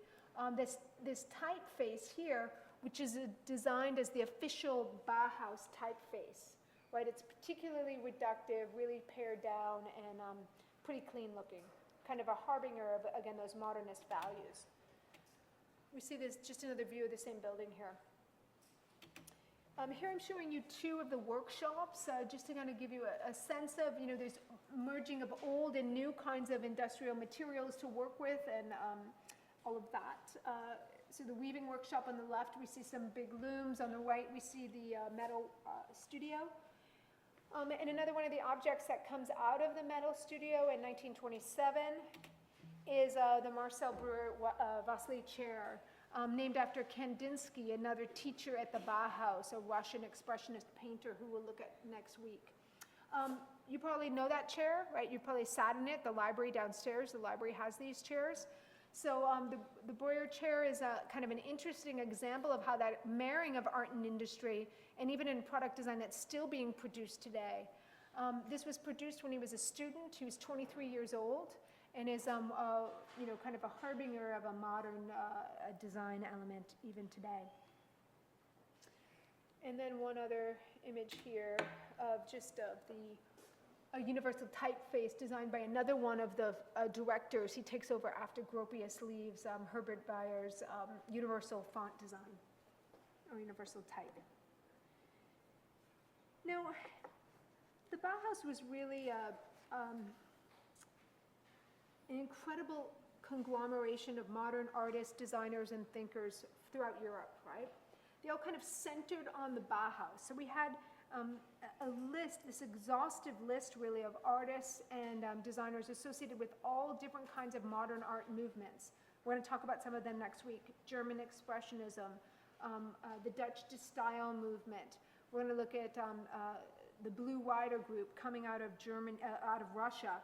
this typeface here, which is designed as the official Bauhaus typeface, right? It's particularly reductive, really pared down, and pretty clean looking, kind of a harbinger of, again, those modernist values. We see this, just another view of the same building here. Here I'm showing you two of the workshops, just to kind of give you a sense of, there's merging of old and new kinds of industrial materials to work with and all of that. So the weaving workshop on the left, we see some big looms. On the right, we see the metal studio. And another one of the objects that comes out of the metal studio in 1927 is the Marcel Breuer Vasily chair. named after Kandinsky, another teacher at the Bauhaus, a Russian expressionist painter who we'll look at next week. You probably know that chair, right? You probably sat in it. The library downstairs, the library has these chairs. So the Breuer chair is a kind of an interesting example of how that marrying of art and industry, and even in product design that's still being produced today. This was produced when he was a student. He was 23 years old, and is you know, kind of a harbinger of a modern design element even today. And then one other image here of just a universal typeface designed by another one of the directors. He takes over after Gropius leaves, Herbert Bayer's universal font design, or universal type. Now, the Bauhaus was really an incredible conglomeration of modern artists, designers, and thinkers throughout Europe, right? They all kind of centered on the Bauhaus. So we had a list, this exhaustive list really of artists and designers associated with all different kinds of modern art movements. We're going to talk about some of them next week. German Expressionism, the Dutch De Stijl movement. We're going to look at the Blue Rider group coming out of Russia.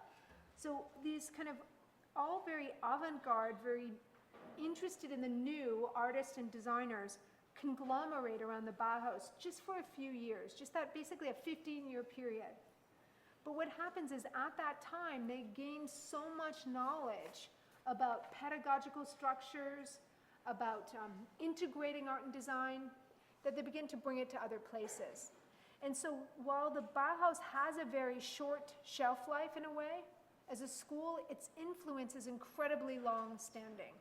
So these kind of all very avant-garde, very interested in the new artists and designers conglomerate around the Bauhaus just for a few years, just that basically a 15-year period. But what happens is at that time, they gain so much knowledge about pedagogical structures, about integrating art and design, that they begin to bring it to other places. And so while the Bauhaus has a very short shelf life in a way, as a school, its influence is incredibly long-standing.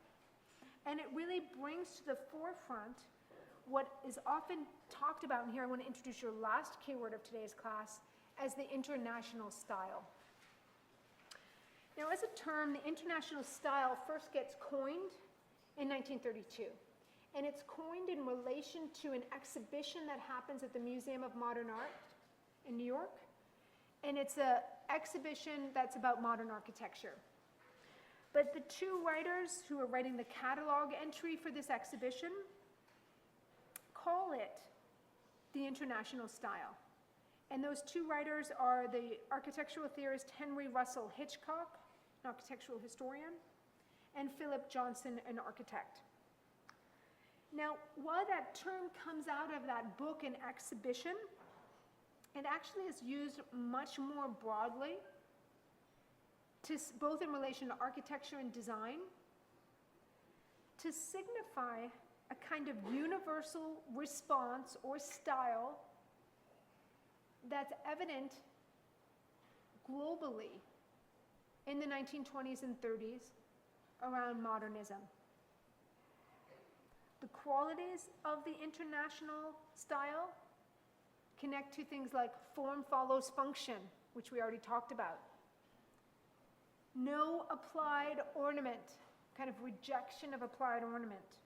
And it really brings to the forefront what is often talked about, and here I want to introduce your last keyword of today's class, as the international style. Now, as a term, the international style first gets coined in 1932. And it's coined in relation to an exhibition that happens at the Museum of Modern Art in New York. And it's an exhibition that's about modern architecture. But the two writers who are writing the catalog entry for this exhibition call it the international style. And those two writers are the architectural theorist Henry Russell Hitchcock, an architectural historian, and Philip Johnson, an architect. Now, while that term comes out of that book and exhibition, it actually is used much more broadly, both in relation to architecture and design, to signify a kind of universal response or style that's evident globally in the 1920s and 30s around modernism. The qualities of the international style connect to things like form follows function, which we already talked about. No applied ornament, kind of rejection of applied ornament.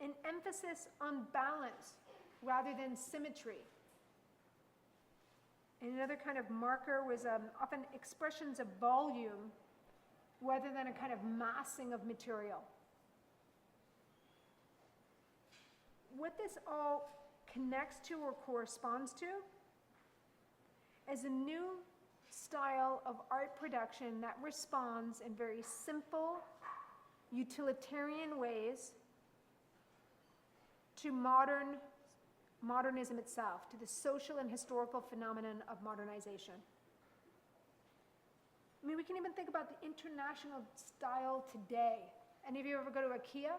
An emphasis on balance rather than symmetry. And another kind of marker was often expressions of volume rather than a kind of massing of material. What this all connects to or corresponds to is a new style of art production that responds in very simple, utilitarian ways to modernism itself, to the social and historical phenomenon of modernization. I mean, we can even think about the international style today. Any of you ever go to IKEA?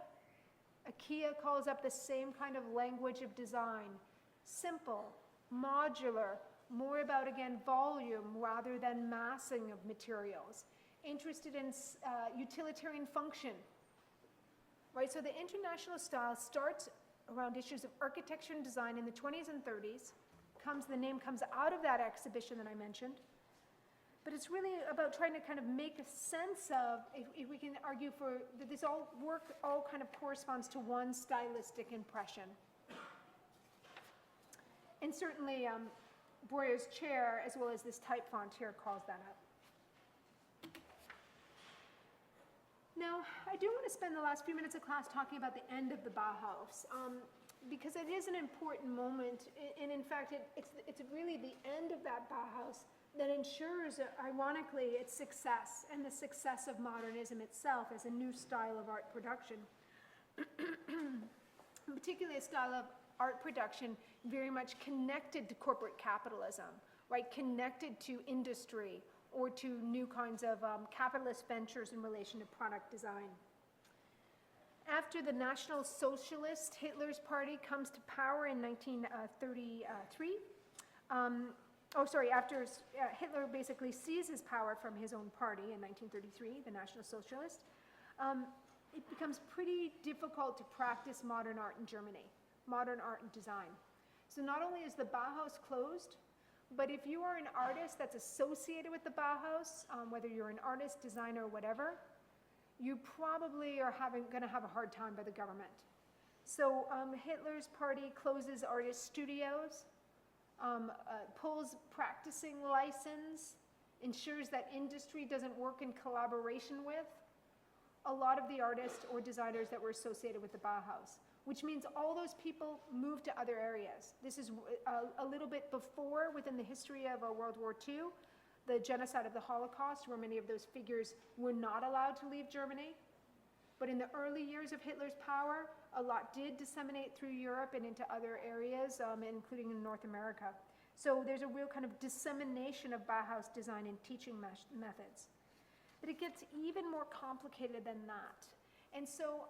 IKEA calls up the same kind of language of design. Simple, modular, more about, again, volume rather than massing of materials. Interested in utilitarian function, right? So the international style starts around issues of architecture and design in the 20s and 30s. The name comes out of that exhibition that I mentioned. But it's really about trying to kind of make a sense of, if we can argue for, that this work all kind of corresponds to one stylistic impression. And certainly Breuer's chair, as well as this type font here, calls that up. Now, I do want to spend the last few minutes of class talking about the end of the Bauhaus, because it is an important moment, and in fact, it's really the end of that Bauhaus that ensures, ironically, its success and the success of modernism itself as a new style of art production. Particularly a style of art production very much connected to corporate capitalism, right? Connected to industry or to new kinds of capitalist ventures in relation to product design. After the National Socialist, Hitler's party, comes to power in 1933, after Hitler basically seizes power from his own party in 1933, the National Socialist, it becomes pretty difficult to practice modern art in Germany, modern art and design. So not only is the Bauhaus closed, but if you are an artist that's associated with the Bauhaus, whether you're an artist, designer, whatever, you probably are going to have a hard time by the government. So Hitler's party closes artist studios, pulls practicing license, ensures that industry doesn't work in collaboration with a lot of the artists or designers that were associated with the Bauhaus, which means all those people move to other areas. This is a little bit before, within the history of World War II, the genocide of the Holocaust, where many of those figures were not allowed to leave Germany. But in the early years of Hitler's power, a lot did disseminate through Europe and into other areas, including in North America. So there's a real kind of dissemination of Bauhaus design and teaching methods. But it gets even more complicated than that. And so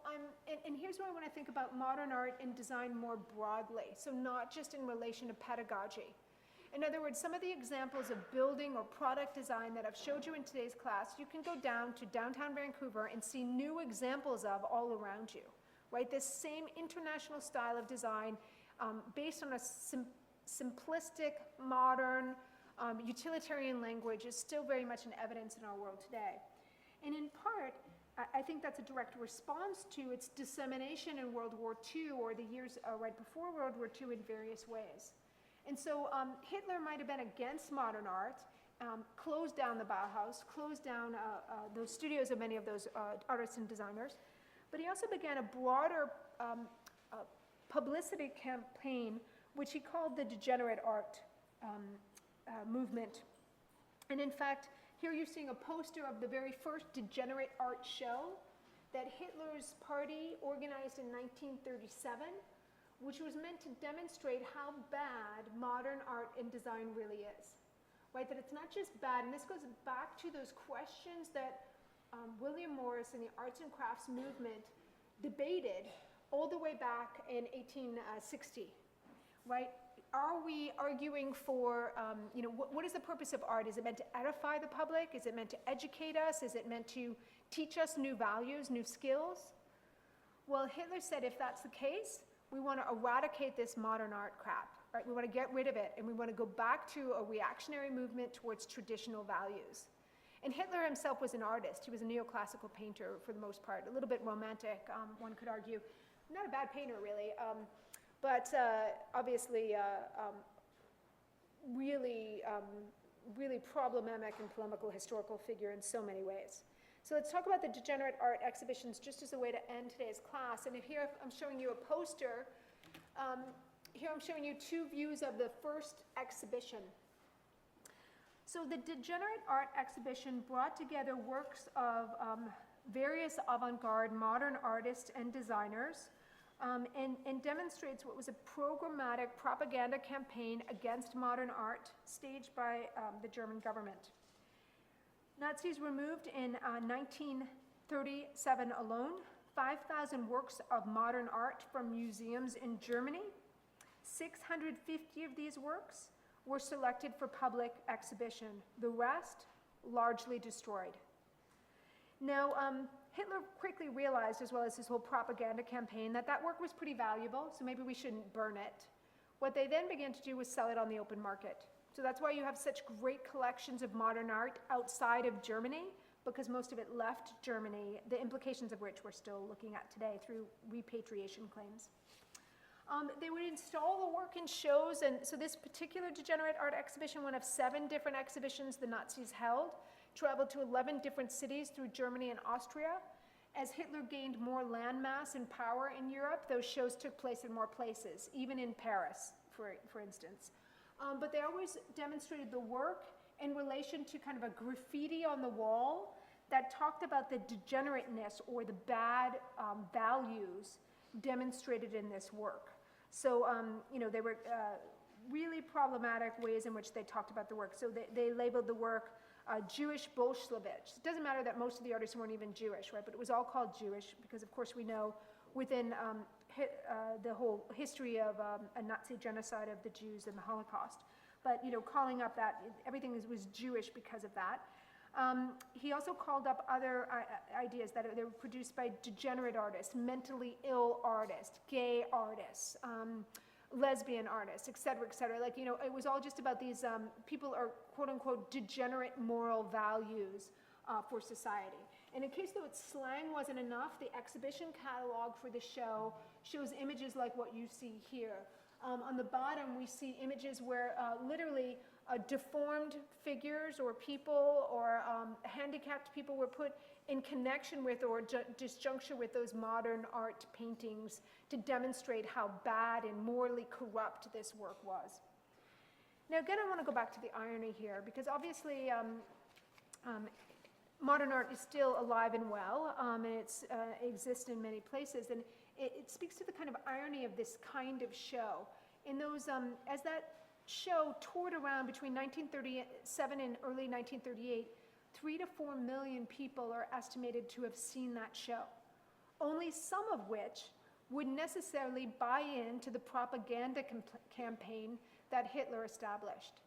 and here's where I want to think about modern art and design more broadly, so not just in relation to pedagogy. In other words, some of the examples of building or product design that I've showed you in today's class, you can go down to downtown Vancouver and see new examples of all around you, right? This same international style of design based on a simplistic, modern, utilitarian language is still very much in evidence in our world today. And in part, I think that's a direct response to its dissemination in World War II or the years right before World War II in various ways. And so Hitler might have been against modern art, closed down the Bauhaus, closed down those studios of many of those artists and designers, but he also began a broader publicity campaign, which he called the degenerate art movement. And in fact, here you're seeing a poster of the very first degenerate art show that Hitler's party organized in 1937, which was meant to demonstrate how bad modern art and design really is, right? That it's not just bad, and this goes back to those questions that William Morris and the arts and crafts movement debated all the way back in 1860, right? Are we arguing for, what is the purpose of art? Is it meant to edify the public? Is it meant to educate us? Is it meant to teach us new values, new skills? Well, Hitler said if that's the case, we want to eradicate this modern art crap, right? We want to get rid of it, and we want to go back to a reactionary movement towards traditional values. And Hitler himself was an artist. He was a neoclassical painter for the most part, a little bit romantic, one could argue. Not a bad painter, really. But obviously really problematic and polemical historical figure in so many ways. So let's talk about the degenerate art exhibitions just as a way to end today's class. And here I'm showing you a poster. Here I'm showing you two views of the first exhibition. So the degenerate art exhibition brought together works of various avant-garde modern artists and designers, and demonstrates what was a programmatic propaganda campaign against modern art staged by the German government. Nazis removed in 1937 alone 5,000 works of modern art from museums in Germany. 650 of these works were selected for public exhibition. The rest largely destroyed. Now, Hitler quickly realized, as well as his whole propaganda campaign, that that work was pretty valuable, so maybe we shouldn't burn it. What they then began to do was sell it on the open market. So that's why you have such great collections of modern art outside of Germany, because most of it left Germany, the implications of which we're still looking at today through repatriation claims. They would install the work in shows, and so this particular degenerate art exhibition, one of 7 different exhibitions the Nazis held, traveled to 11 different cities through Germany and Austria, As Hitler gained more landmass and power in Europe, those shows took place in more places, even in Paris, for instance. But they always demonstrated the work in relation to kind of a graffiti on the wall that talked about the degenerateness or the bad values demonstrated in this work. So, they were really problematic ways in which they talked about the work. So they labeled the work Jewish Bolshevik. It doesn't matter that most of the artists weren't even Jewish, right? But it was all called Jewish because, of course, we know within the whole history of a Nazi genocide of the Jews and the Holocaust. But, calling up that, everything was Jewish because of that. He also called up other ideas that they were produced by degenerate artists, mentally ill artists, gay artists, lesbian artists, et cetera, et cetera. Like, it was all just about these people are quote unquote degenerate moral values for society. And in case though slang wasn't enough, the exhibition catalog for the show shows images like what you see here. On the bottom, we see images where literally deformed figures or people or handicapped people were put in connection with or disjuncture with those modern art paintings to demonstrate how bad and morally corrupt this work was. Now again, I want to go back to the irony here because obviously modern art is still alive and well and it exists in many places, and it speaks to the kind of irony of this kind of show. In those, as that show toured around between 1937 and early 1938, 3 to 4 million people are estimated to have seen that show, only some of which would necessarily buy into the propaganda campaign that Hitler established.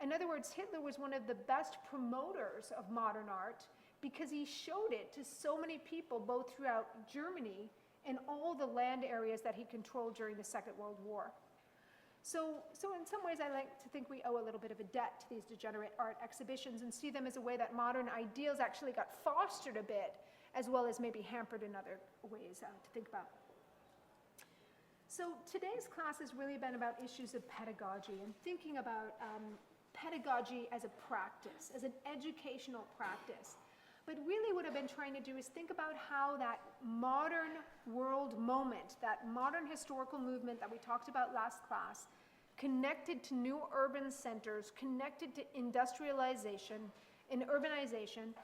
In other words, Hitler was one of the best promoters of modern art because he showed it to so many people both throughout Germany and all the land areas that he controlled during the Second World War. So in some ways, I like to think we owe a little bit of a debt to these degenerate art exhibitions and see them as a way that modern ideals actually got fostered a bit, as well as maybe hampered in other ways to think about. So today's class has really been about issues of pedagogy and thinking about pedagogy as a practice, as an educational practice. But really what I've been trying to do is think about how that modern world moment, that modern historical movement that we talked about last class, connected to new urban centers, connected to industrialization and urbanization,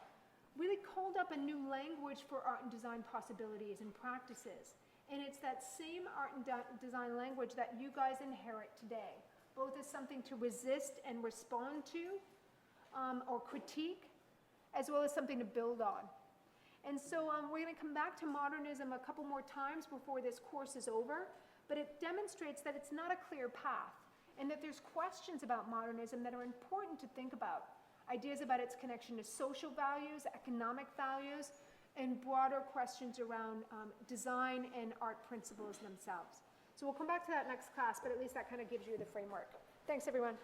really called up a new language for art and design possibilities and practices. And it's that same art and design language that you guys inherit today, both as something to resist and respond to, or critique, as well as something to build on. And so we're going to come back to modernism a couple more times before this course is over, but it demonstrates that it's not a clear path, and that there's questions about modernism that are important to think about. Ideas about its connection to social values, economic values, and broader questions around design and art principles themselves. So we'll come back to that next class, but at least that kind of gives you the framework. Thanks, everyone.